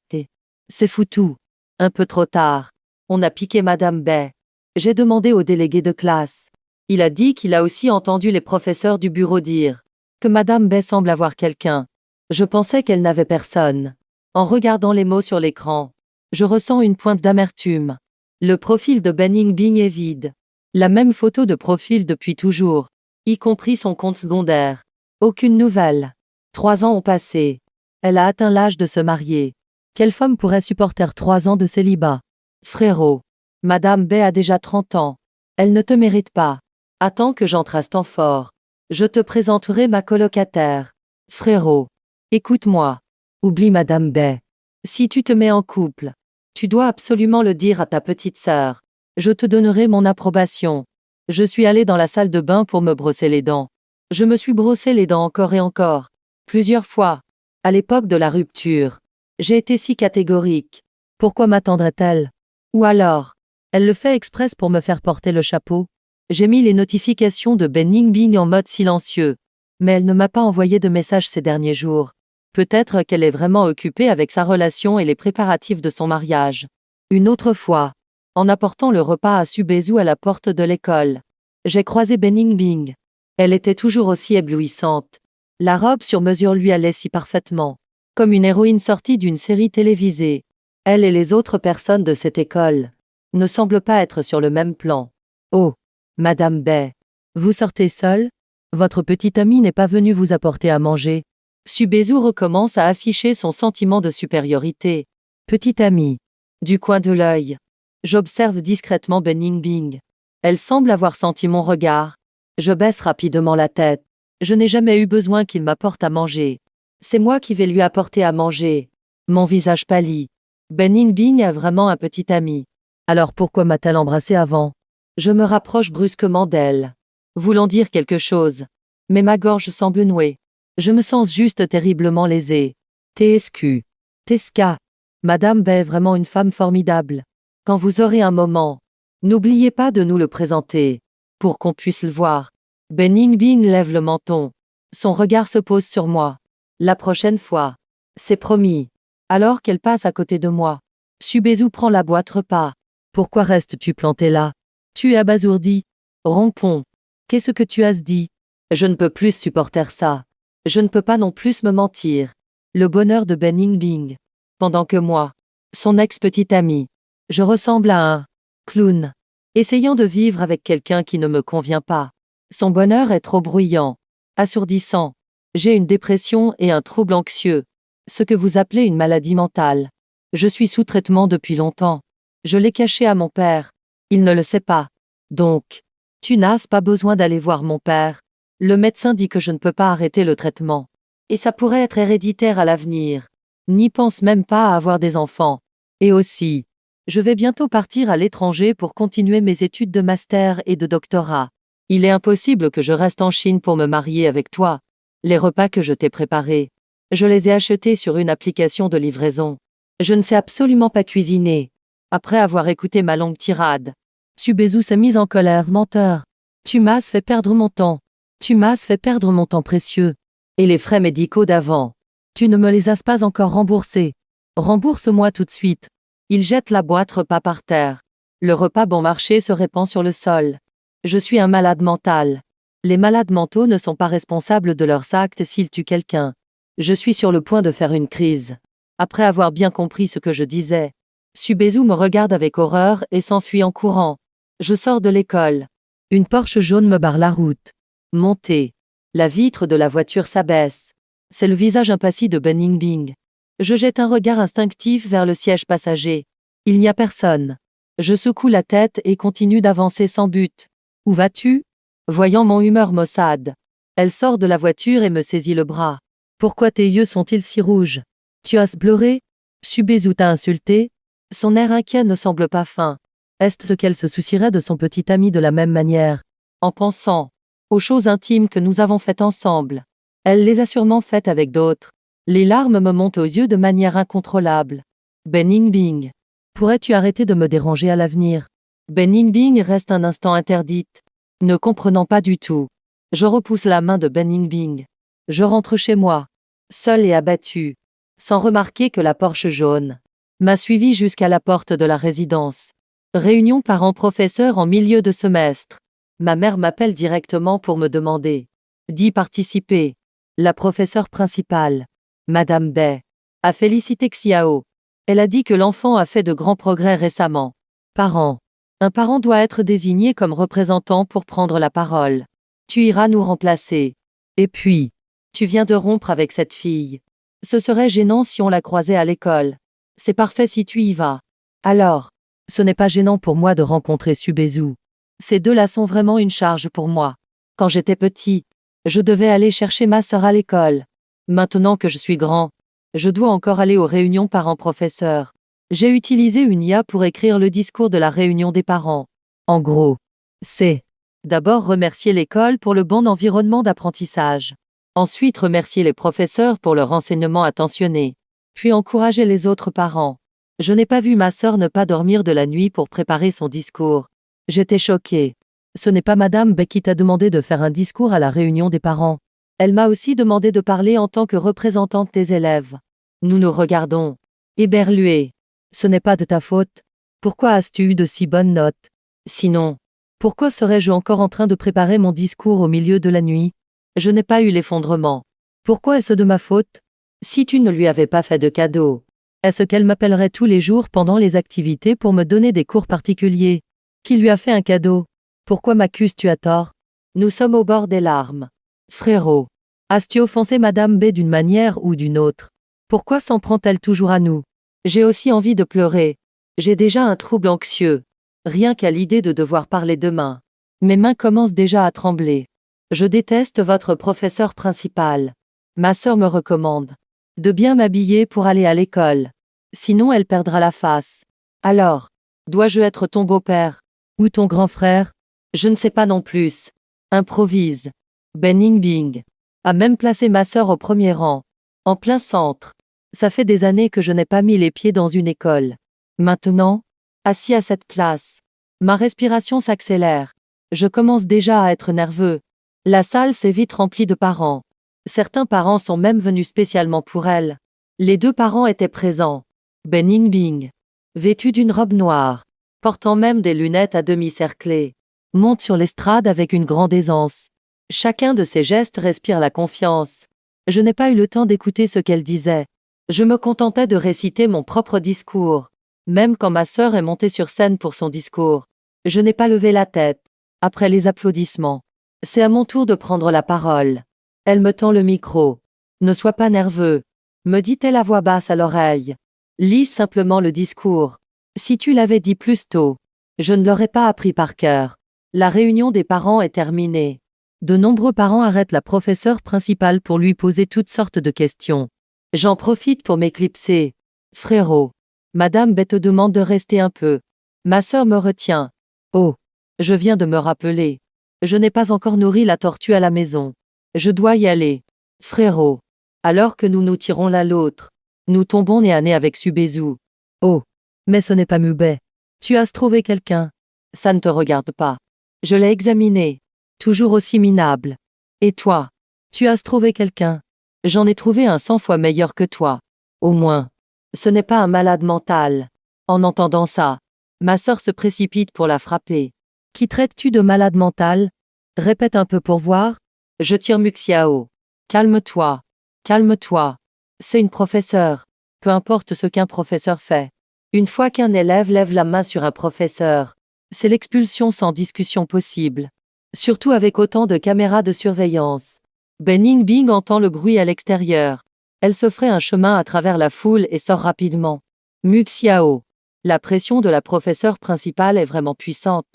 C'est foutu. Un peu trop tard. On a piqué Madame Bay. J'ai demandé au délégué de classe. Il a dit qu'il a aussi entendu les professeurs du bureau dire que Madame Bay semble avoir quelqu'un. Je pensais qu'elle n'avait personne. En regardant les mots sur l'écran, je ressens une pointe d'amertume. Le profil de Ben Yingbing est vide. La même photo de profil depuis toujours, y compris son compte secondaire. Aucune nouvelle. 3 ans ont passé. Elle a atteint l'âge de se marier. Quelle femme pourrait supporter 3 ans de célibat? Frérot, Madame Bay a déjà 30 ans. Elle ne te mérite pas. Attends que j'entre à Stanford. Je te présenterai ma colocataire. Frérot, écoute-moi. Oublie Madame Bay. Si tu te mets en couple, tu dois absolument le dire à ta petite sœur. Je te donnerai mon approbation. Je suis allé dans la salle de bain pour me brosser les dents. Je me suis brossé les dents encore et encore. Plusieurs fois. À l'époque de la rupture. J'ai été si catégorique. Pourquoi m'attendrait-elle? Ou alors, elle le fait exprès pour me faire porter le chapeau? J'ai mis les notifications de Ben Yingbing en mode silencieux. Mais elle ne m'a pas envoyé de message ces derniers jours. Peut-être qu'elle est vraiment occupée avec sa relation et les préparatifs de son mariage. Une autre fois, en apportant le repas à Subezu à la porte de l'école, j'ai croisé Ben Yingbing. Elle était toujours aussi éblouissante. La robe sur mesure lui allait si parfaitement, comme une héroïne sortie d'une série télévisée. Elle et les autres personnes de cette école ne semblent pas être sur le même plan. Oh, Madame Bay, vous sortez seule? Votre petite amie n'est pas venue vous apporter à manger? Subezu recommence à afficher son sentiment de supériorité. Petite amie. Du coin de l'œil, j'observe discrètement Ben Yingbing. Elle semble avoir senti mon regard. Je baisse rapidement la tête. Je n'ai jamais eu besoin qu'il m'apporte à manger. C'est moi qui vais lui apporter à manger. Mon visage pâlit. Ben Yingbing a vraiment un petit ami. Alors pourquoi m'a-t-elle embrassé avant? Je me rapproche brusquement d'elle, voulant dire quelque chose. Mais ma gorge semble nouée. Je me sens juste terriblement lésée. TSQ. Teska. Madame Bay est vraiment une femme formidable. Quand vous aurez un moment, n'oubliez pas de nous le présenter, pour qu'on puisse le voir. Ben Yingbing lève le menton. Son regard se pose sur moi. La prochaine fois. C'est promis. Alors qu'elle passe à côté de moi. Subezu prend la boîte repas. Pourquoi restes-tu planté là? Tu es abasourdi. Rompons. Qu'est-ce que tu as dit? Je ne peux plus supporter ça. Je ne peux pas non plus me mentir. Le bonheur de Ben Yingbing. Pendant que moi, son ex-petite amie, je ressemble à un clown, essayant de vivre avec quelqu'un qui ne me convient pas. Son bonheur est trop bruyant, assourdissant. J'ai une dépression et un trouble anxieux, ce que vous appelez une maladie mentale. Je suis sous traitement depuis longtemps. Je l'ai caché à mon père. Il ne le sait pas. Donc, tu n'as pas besoin d'aller voir mon père. Le médecin dit que je ne peux pas arrêter le traitement. Et ça pourrait être héréditaire à l'avenir. N'y pense même pas à avoir des enfants. Et aussi, je vais bientôt partir à l'étranger pour continuer mes études de master et de doctorat. Il est impossible que je reste en Chine pour me marier avec toi. Les repas que je t'ai préparés, je les ai achetés sur une application de livraison. Je ne sais absolument pas cuisiner. Après avoir écouté ma longue tirade, Subezu s'est mise en colère. Menteur. Tu m'as fait perdre mon temps. Tu m'as fait perdre mon temps précieux. Et les frais médicaux d'avant. Tu ne me les as pas encore remboursés. Rembourse-moi tout de suite. Il jette la boîte repas par terre. Le repas bon marché se répand sur le sol. Je suis un malade mental. Les malades mentaux ne sont pas responsables de leurs actes s'ils tuent quelqu'un. Je suis sur le point de faire une crise. Après avoir bien compris ce que je disais, Subezu me regarde avec horreur et s'enfuit en courant. Je sors de l'école. Une Porsche jaune me barre la route. Montée. La vitre de la voiture s'abaisse. C'est le visage impassible de Ben Yingbing. Je jette un regard instinctif vers le siège passager. Il n'y a personne. Je secoue la tête et continue d'avancer sans but. Où vas-tu? Voyant mon humeur maussade. Elle sort de la voiture et me saisit le bras. Pourquoi tes yeux sont-ils si rouges? Tu as pleuré? Subezu t'a insulté? Son air inquiet ne semble pas fin. Est-ce ce qu'elle se soucierait de son petit ami de la même manière? En pensant aux choses intimes que nous avons faites ensemble. Elle les a sûrement faites avec d'autres. Les larmes me montent aux yeux de manière incontrôlable. Ben Yingbing. Pourrais-tu arrêter de me déranger à l'avenir? Ben Yingbing reste un instant interdite. Ne comprenant pas du tout. Je repousse la main de Ben Yingbing. Je rentre chez moi. Seul et abattu. Sans remarquer que la Porsche jaune m'a suivi jusqu'à la porte de la résidence. Réunion parents-professeurs en milieu de semestre. Ma mère m'appelle directement pour me demander d'y participer. La professeure principale, Madame Bai, a félicité Xiao. Elle a dit que l'enfant a fait de grands progrès récemment. Parents. Un parent doit être désigné comme représentant pour prendre la parole. Tu iras nous remplacer. Et puis, tu viens de rompre avec cette fille. Ce serait gênant si on la croisait à l'école. C'est parfait si tu y vas. Alors, ce n'est pas gênant pour moi de rencontrer Subezu. Ces deux-là sont vraiment une charge pour moi. Quand j'étais petit, je devais aller chercher ma sœur à l'école. Maintenant que je suis grand, je dois encore aller aux réunions parents-professeurs. J'ai utilisé une IA pour écrire le discours de la réunion des parents. En gros, c'est d'abord remercier l'école pour le bon environnement d'apprentissage. Ensuite remercier les professeurs pour leur enseignement attentionné. Puis encourager les autres parents. Je n'ai pas vu ma sœur ne pas dormir de la nuit pour préparer son discours. J'étais choquée. Ce n'est pas Madame Bai qui t'a demandé de faire un discours à la réunion des parents. Elle m'a aussi demandé de parler en tant que représentante des élèves. Nous nous regardons. Éberlués. Ce n'est pas de ta faute. Pourquoi as-tu eu de si bonnes notes? Sinon, pourquoi serais-je encore en train de préparer mon discours au milieu de la nuit? Je n'ai pas eu l'effondrement. Pourquoi est-ce de ma faute? Si tu ne lui avais pas fait de cadeau, est-ce qu'elle m'appellerait tous les jours pendant les activités pour me donner des cours particuliers? Qui lui a fait un cadeau? Pourquoi m'accuses-tu à tort? Nous sommes au bord des larmes. Frérot, as-tu offensé Madame Bai d'une manière ou d'une autre? Pourquoi s'en prend-elle toujours à nous? J'ai aussi envie de pleurer. J'ai déjà un trouble anxieux. Rien qu'à l'idée de devoir parler demain. Mes mains commencent déjà à trembler. Je déteste votre professeur principal. Ma sœur me recommande de bien m'habiller pour aller à l'école. Sinon elle perdra la face. Alors, dois-je être ton beau-père? Ou ton grand frère? Je ne sais pas non plus. Improvise. Ben Yingbing a même placé ma sœur au premier rang. En plein centre. Ça fait des années que je n'ai pas mis les pieds dans une école. Maintenant, assis à cette place, ma respiration s'accélère. Je commence déjà à être nerveux. La salle s'est vite remplie de parents. Certains parents sont même venus spécialement pour elle. Les deux parents étaient présents. Ben Yingbing, vêtu d'une robe noire, portant même des lunettes à demi cerclées, monte sur l'estrade avec une grande aisance. Chacun de ses gestes respire la confiance. Je n'ai pas eu le temps d'écouter ce qu'elle disait. Je me contentais de réciter mon propre discours. Même quand ma sœur est montée sur scène pour son discours, je n'ai pas levé la tête. Après les applaudissements, c'est à mon tour de prendre la parole. Elle me tend le micro. Ne sois pas nerveux, me dit-elle à voix basse à l'oreille. Lis simplement le discours. Si tu l'avais dit plus tôt, je ne l'aurais pas appris par cœur. La réunion des parents est terminée. De nombreux parents arrêtent la professeure principale pour lui poser toutes sortes de questions. J'en profite pour m'éclipser. Frérot, Madame Bai te demande de rester un peu. Ma sœur me retient. Oh, je viens de me rappeler. Je n'ai pas encore nourri la tortue à la maison. Je dois y aller. Frérot, alors que nous nous tirons l'un l'autre, nous tombons nez à nez avec Subezu. Oh, mais ce n'est pas Mubei. Tu as trouvé quelqu'un? Ça ne te regarde pas. Je l'ai examiné. Toujours aussi minable. Et toi? Tu as trouvé quelqu'un? J'en ai trouvé un 100 fois meilleur que toi. Au moins. Ce n'est pas un malade mental. En entendant ça, ma sœur se précipite pour la frapper. Qui traites-tu de malade mental? Répète un peu pour voir. Je tire Muxiao. Calme-toi. Calme-toi. C'est une professeure. Peu importe ce qu'un professeur fait. Une fois qu'un élève lève la main sur un professeur, c'est l'expulsion sans discussion possible. Surtout avec autant de caméras de surveillance. Ben Yingbing entend le bruit à l'extérieur. Elle se ferait un chemin à travers la foule et sort rapidement. Muxiao. La pression de la professeure principale est vraiment puissante.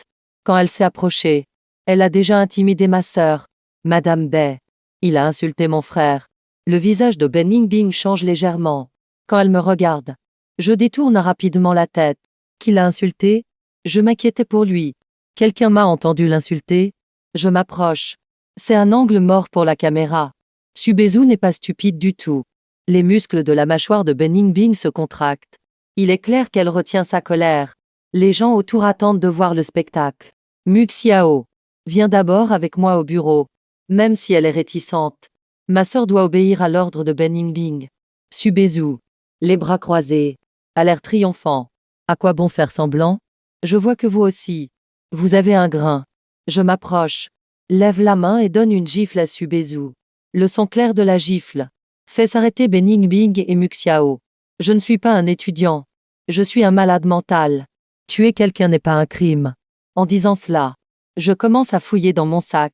Quand elle s'est approchée, elle a déjà intimidé ma sœur, Madame Bai. Il a insulté mon frère. Le visage de Ben Yingbing change légèrement. Quand elle me regarde, je détourne rapidement la tête. Qui l'a insulté? Je m'inquiétais pour lui. Quelqu'un m'a entendu l'insulter? Je m'approche. C'est un angle mort pour la caméra. Subezu n'est pas stupide du tout. Les muscles de la mâchoire de Ben Yingbing se contractent. Il est clair qu'elle retient sa colère. Les gens autour attendent de voir le spectacle. Muxiao. Viens d'abord avec moi au bureau. Même si elle est réticente. Ma sœur doit obéir à l'ordre de Ben Yingbing. Subezu. Les bras croisés. À l'air triomphant. À quoi bon faire semblant? Je vois que vous aussi. Vous avez un grain. Je m'approche. Lève la main et donne une gifle à Subezu. Le son clair de la gifle fait s'arrêter Ben Yingbing et Muxiao. Je ne suis pas un étudiant. Je suis un malade mental. Tuer quelqu'un n'est pas un crime. En disant cela, je commence à fouiller dans mon sac.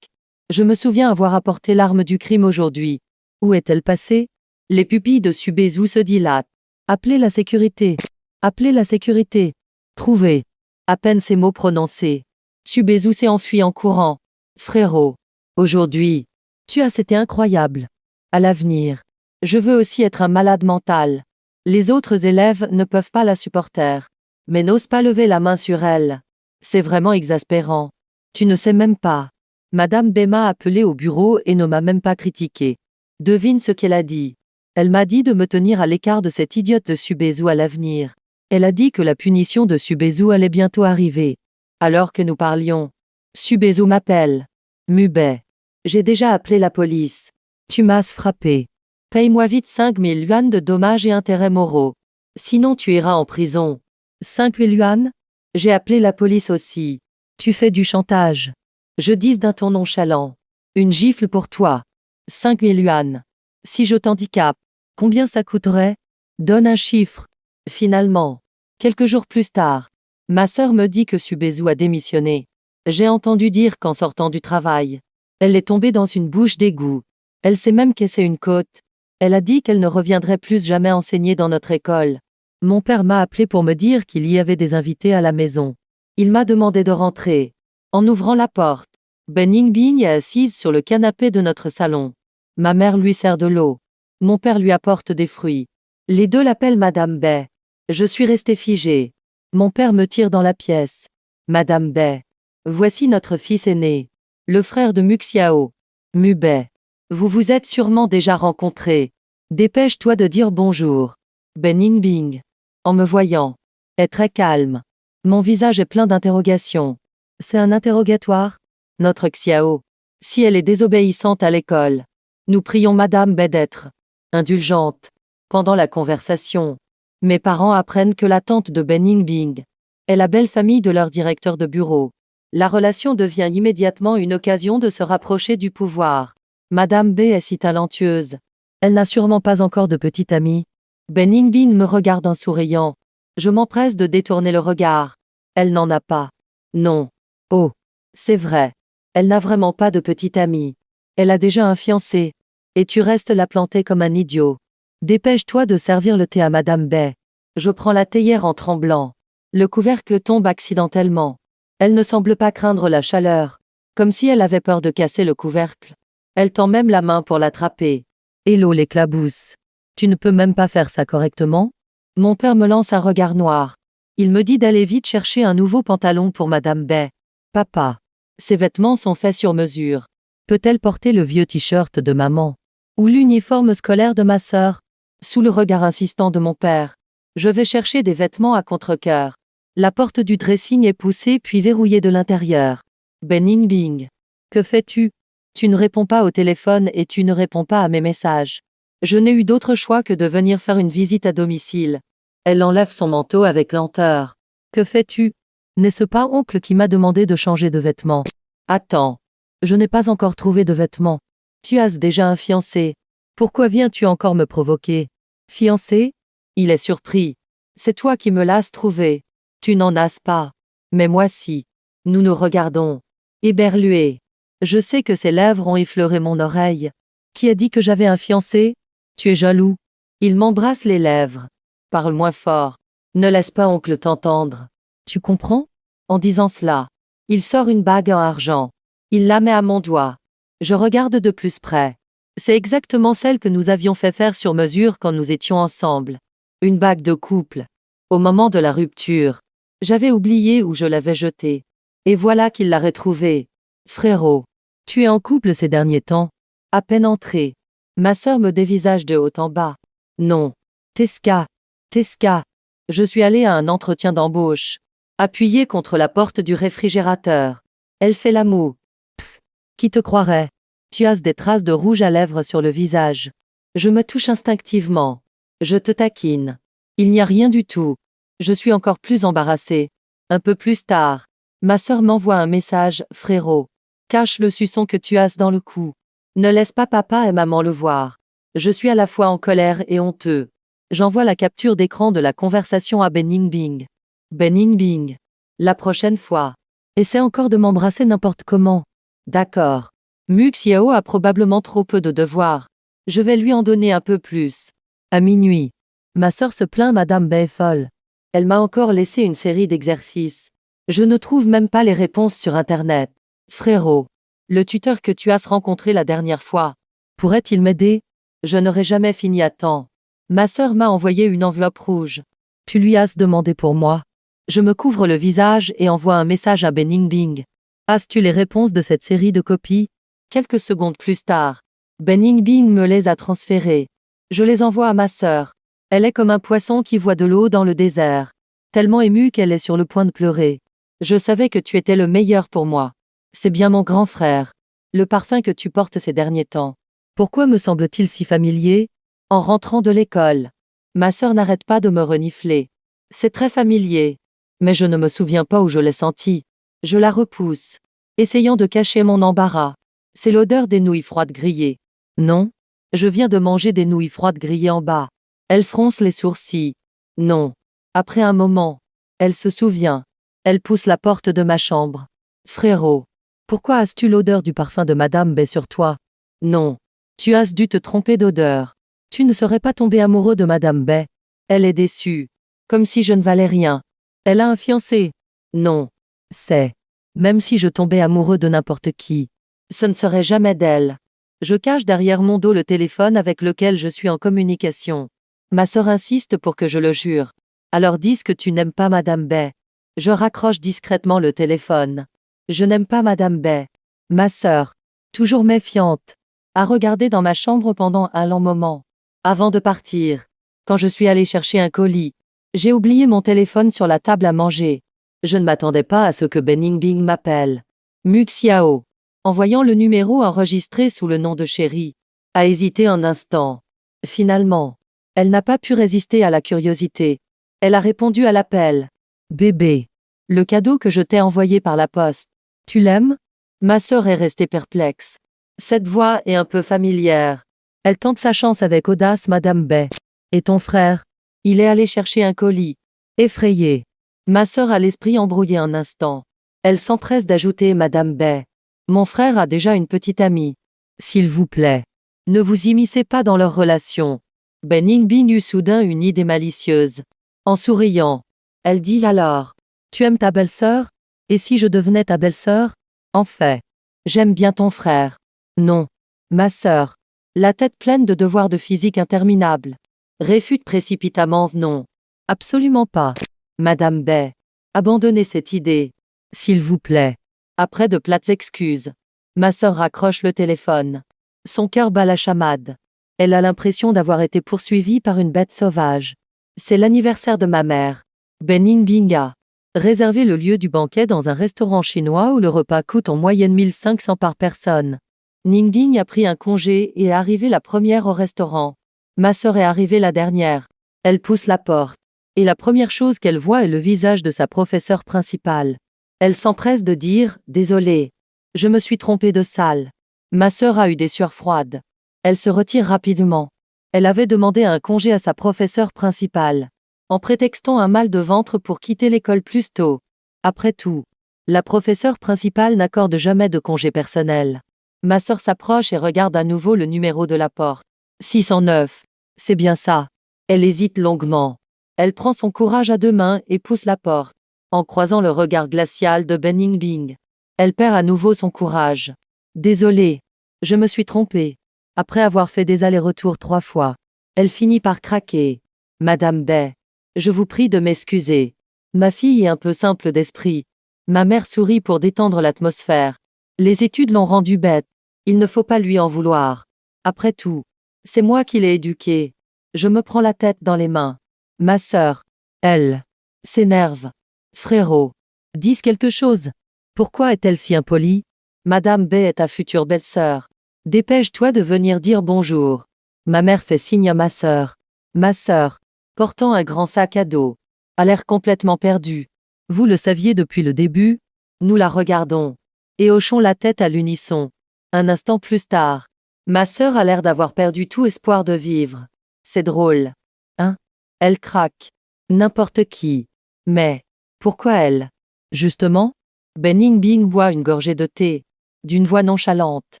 Je me souviens avoir apporté l'arme du crime aujourd'hui. Où est-elle passée? Les pupilles de Subezu se dilatent. Appelez la sécurité. Appelez la sécurité. Trouvez. À peine ces mots prononcés, Subezu s'est enfui en courant. Frérot. Aujourd'hui. C'était incroyable. À l'avenir. Je veux aussi être un malade mental. Les autres élèves ne peuvent pas la supporter. Mais n'osent pas lever la main sur elle. C'est vraiment exaspérant. Tu ne sais même pas. Madame B m'a appelé au bureau et ne m'a même pas critiqué. Devine ce qu'elle a dit. Elle m'a dit de me tenir à l'écart de cette idiote de Subezu à l'avenir. Elle a dit que la punition de Subezu allait bientôt arriver. Alors que nous parlions. Subezu m'appelle. Mubei. J'ai déjà appelé la police. Tu m'as frappé. Paye-moi vite 5000 yuan de dommages et intérêts moraux. Sinon tu iras en prison. 5000 yuan? J'ai appelé la police aussi. Tu fais du chantage. Je dis d'un ton nonchalant. Une gifle pour toi. 5000 yuan. Si je t'handicape, combien ça coûterait? Donne un chiffre. Finalement, quelques jours plus tard, ma sœur me dit que Subezu a démissionné. J'ai entendu dire qu'en sortant du travail, elle est tombée dans une bouche d'égout. Elle sait même qu'elle c'est une côte. Elle a dit qu'elle ne reviendrait plus jamais enseigner dans notre école. Mon père m'a appelé pour me dire qu'il y avait des invités à la maison. Il m'a demandé de rentrer. En ouvrant la porte, Ben Yingbing est assise sur le canapé de notre salon. Ma mère lui sert de l'eau. Mon père lui apporte des fruits. Les deux l'appellent Madame Bai. Je suis restée figée. Mon père me tire dans la pièce. Madame Bai. Voici notre fils aîné. Le frère de Muxiao. Mubei. Vous vous êtes sûrement déjà rencontrés. Dépêche-toi de dire bonjour. Ben Yingbing. En me voyant, est très calme. Mon visage est plein d'interrogations. C'est un interrogatoire? Notre Xiao. Si elle est désobéissante à l'école, nous prions Madame Bai d'être indulgente. Pendant la conversation, mes parents apprennent que la tante de Ben Yingbing est la belle famille de leur directeur de bureau. La relation devient immédiatement une occasion de se rapprocher du pouvoir. Madame Bai est si talentueuse. Elle n'a sûrement pas encore de petite amie. Ben Yingbing me regarde en souriant. Je m'empresse de détourner le regard. Elle n'en a pas. Non. Oh. C'est vrai. Elle n'a vraiment pas de petite amie. Elle a déjà un fiancé. Et tu restes la planter comme un idiot. Dépêche-toi de servir le thé à Madame Bai. Je prends la théière en tremblant. Le couvercle tombe accidentellement. Elle ne semble pas craindre la chaleur. Comme si elle avait peur de casser le couvercle. Elle tend même la main pour l'attraper. Hello l'éclabousse. Tu ne peux même pas faire ça correctement? Mon père me lance un regard noir. Il me dit d'aller vite chercher un nouveau pantalon pour Madame Bai. Papa. Ses vêtements sont faits sur mesure. Peut-elle porter le vieux t-shirt de maman? Ou l'uniforme scolaire de ma sœur? Sous le regard insistant de mon père, je vais chercher des vêtements à contre-cœur. La porte du dressing est poussée puis verrouillée de l'intérieur. Ben Yingbing. Que fais-tu? Tu ne réponds pas au téléphone et tu ne réponds pas à mes messages. Je n'ai eu d'autre choix que de venir faire une visite à domicile. Elle enlève son manteau avec lenteur. Que fais-tu? N'est-ce pas oncle qui m'a demandé de changer de vêtements? Attends. Je n'ai pas encore trouvé de vêtements. Tu as déjà un fiancé. Pourquoi viens-tu encore me provoquer? Fiancé? Il est surpris. C'est toi qui me l'as trouvé. Tu n'en as pas. Mais moi si. Nous nous regardons. Éberlués. Je sais que ses lèvres ont effleuré mon oreille. Qui a dit que j'avais un fiancé? Tu es jaloux. Il m'embrasse les lèvres. Parle moins fort. Ne laisse pas oncle t'entendre. Tu comprends? En disant cela, il sort une bague en argent. Il la met à mon doigt. Je regarde de plus près. C'est exactement celle que nous avions fait faire sur mesure quand nous étions ensemble. Une bague de couple. Au moment de la rupture. J'avais oublié où je l'avais jetée. Et voilà qu'il l'a retrouvée. Frérot. Tu es en couple ces derniers temps? À peine entré. Ma sœur me dévisage de haut en bas. Non. Teska. Teska. Je suis allée à un entretien d'embauche. Appuyée contre la porte du réfrigérateur. Elle fait la moue. Pff. Qui te croirait? Tu as des traces de rouge à lèvres sur le visage. Je me touche instinctivement. Je te taquine. Il n'y a rien du tout. Je suis encore plus embarrassée. Un peu plus tard. Ma sœur m'envoie un message, frérot. Cache le suçon que tu as dans le cou. Ne laisse pas papa et maman le voir. Je suis à la fois en colère et honteux. J'envoie la capture d'écran de la conversation à Beningbing. Beningbing. La prochaine fois. Essaie encore de m'embrasser n'importe comment. D'accord. Mu Xiao a probablement trop peu de devoirs. Je vais lui en donner un peu plus. À minuit. Ma sœur se plaint, Madame B est folle. Elle m'a encore laissé une série d'exercices. Je ne trouve même pas les réponses sur Internet. Frérot. Le tuteur que tu as rencontré la dernière fois. Pourrait-il m'aider? Je n'aurai jamais fini à temps. Ma sœur m'a envoyé une enveloppe rouge. Tu lui as demandé pour moi? Je me couvre le visage et envoie un message à Beningbing. As-tu les réponses de cette série de copies? Quelques secondes plus tard. Beningbing me les a transférées. Je les envoie à ma sœur. Elle est comme un poisson qui voit de l'eau dans le désert. Tellement émue qu'elle est sur le point de pleurer. Je savais que tu étais le meilleur pour moi. C'est bien mon grand frère. Le parfum que tu portes ces derniers temps. Pourquoi me semble-t-il si familier? En rentrant de l'école. Ma sœur n'arrête pas de me renifler. C'est très familier. Mais je ne me souviens pas où je l'ai senti. Je la repousse. Essayant de cacher mon embarras. C'est l'odeur des nouilles froides grillées. Non. Je viens de manger des nouilles froides grillées en bas. Elle fronce les sourcils. Non. Après un moment. Elle se souvient. Elle pousse la porte de ma chambre. Frérot. Pourquoi as-tu l'odeur du parfum de Madame B sur toi? Non. Tu as dû te tromper d'odeur. Tu ne serais pas tombé amoureux de Madame B. Elle est déçue. Comme si je ne valais rien. Elle a un fiancé. Non. C'est. Même si je tombais amoureux de n'importe qui. Ce ne serait jamais d'elle. Je cache derrière mon dos le téléphone avec lequel je suis en communication. Ma sœur insiste pour que je le jure. Alors dis que tu n'aimes pas Madame B. Je raccroche discrètement le téléphone. Je n'aime pas Madame B. Ma sœur, toujours méfiante, a regardé dans ma chambre pendant un long moment. Avant de partir, quand je suis allée chercher un colis, j'ai oublié mon téléphone sur la table à manger. Je ne m'attendais pas à ce que Beningbing m'appelle. Mu Xiao, en voyant le numéro enregistré sous le nom de Chérie, a hésité un instant. Finalement, elle n'a pas pu résister à la curiosité. Elle a répondu à l'appel. Bébé. Le cadeau que je t'ai envoyé par la poste. Tu l'aimes? Ma sœur est restée perplexe. Cette voix est un peu familière. Elle tente sa chance avec audace, Madame B. Et ton frère? Il est allé chercher un colis. Effrayée. Ma sœur a l'esprit embrouillé un instant. Elle s'empresse d'ajouter Madame B. Mon frère a déjà une petite amie. S'il vous plaît. Ne vous immiscez pas dans leur relation. Beningbing eut soudain une idée malicieuse. En souriant. Elle dit alors. Tu aimes ta belle-sœur? Et si je devenais ta belle-sœur? En fait. J'aime bien ton frère. Non. Ma sœur. La tête pleine de devoirs de physique interminables. Réfute précipitamment non. Absolument pas. Madame B. Abandonnez cette idée. S'il vous plaît. Après de plates excuses. Ma sœur raccroche le téléphone. Son cœur bat la chamade. Elle a l'impression d'avoir été poursuivie par une bête sauvage. C'est l'anniversaire de ma mère. Beningbing a réservé le lieu du banquet dans un restaurant chinois où le repas coûte en moyenne 1500 par personne. Ningbing a pris un congé et est arrivée la première au restaurant. Ma sœur est arrivée la dernière. Elle pousse la porte. Et la première chose qu'elle voit est le visage de sa professeure principale. Elle s'empresse de dire « Désolée. Je me suis trompée de salle ». Ma sœur a eu des sueurs froides. Elle se retire rapidement. Elle avait demandé un congé à sa professeure principale, en prétextant un mal de ventre pour quitter l'école plus tôt. Après tout, la professeure principale n'accorde jamais de congé personnel. Ma sœur s'approche et regarde à nouveau le numéro de la porte. 609. C'est bien ça. Elle hésite longuement. Elle prend son courage à deux mains et pousse la porte, en croisant le regard glacial de Benning Bing. Elle perd à nouveau son courage. Désolée. Je me suis trompée. Après avoir fait des allers-retours 3 fois, elle finit par craquer. Madame Bay, je vous prie de m'excuser. Ma fille est un peu simple d'esprit. Ma mère sourit pour détendre l'atmosphère. Les études l'ont rendue bête. Il ne faut pas lui en vouloir. Après tout, c'est moi qui l'ai éduquée. Je me prends la tête dans les mains. Ma sœur, elle, s'énerve. Frérot, dis quelque chose. Pourquoi est-elle si impolie? Madame B est ta future belle-sœur. Dépêche-toi de venir dire bonjour. Ma mère fait signe à ma sœur. Ma sœur, portant un grand sac à dos, a l'air complètement perdue. Vous le saviez depuis le début? Nous la regardons et hochons la tête à l'unisson. Un instant plus tard, ma sœur a l'air d'avoir perdu tout espoir de vivre. C'est drôle. Hein? Elle craque. N'importe qui. Mais, pourquoi elle? Justement, Benning Bing boit une gorgée de thé, d'une voix nonchalante.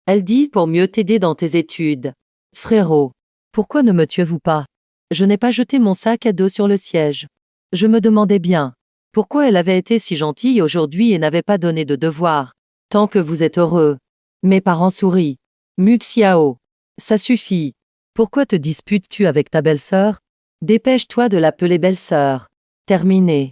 Elle dit pour mieux t'aider dans tes études. Frérot, pourquoi ne me tuez-vous pas? Je n'ai pas jeté mon sac à dos sur le siège. Je me demandais bien pourquoi elle avait été si gentille aujourd'hui et n'avait pas donné de devoir. Tant que vous êtes heureux. Mes parents sourient. Muxiao. Ça suffit. Pourquoi te disputes-tu avec ta belle-sœur? Dépêche-toi de l'appeler belle-sœur. Terminé.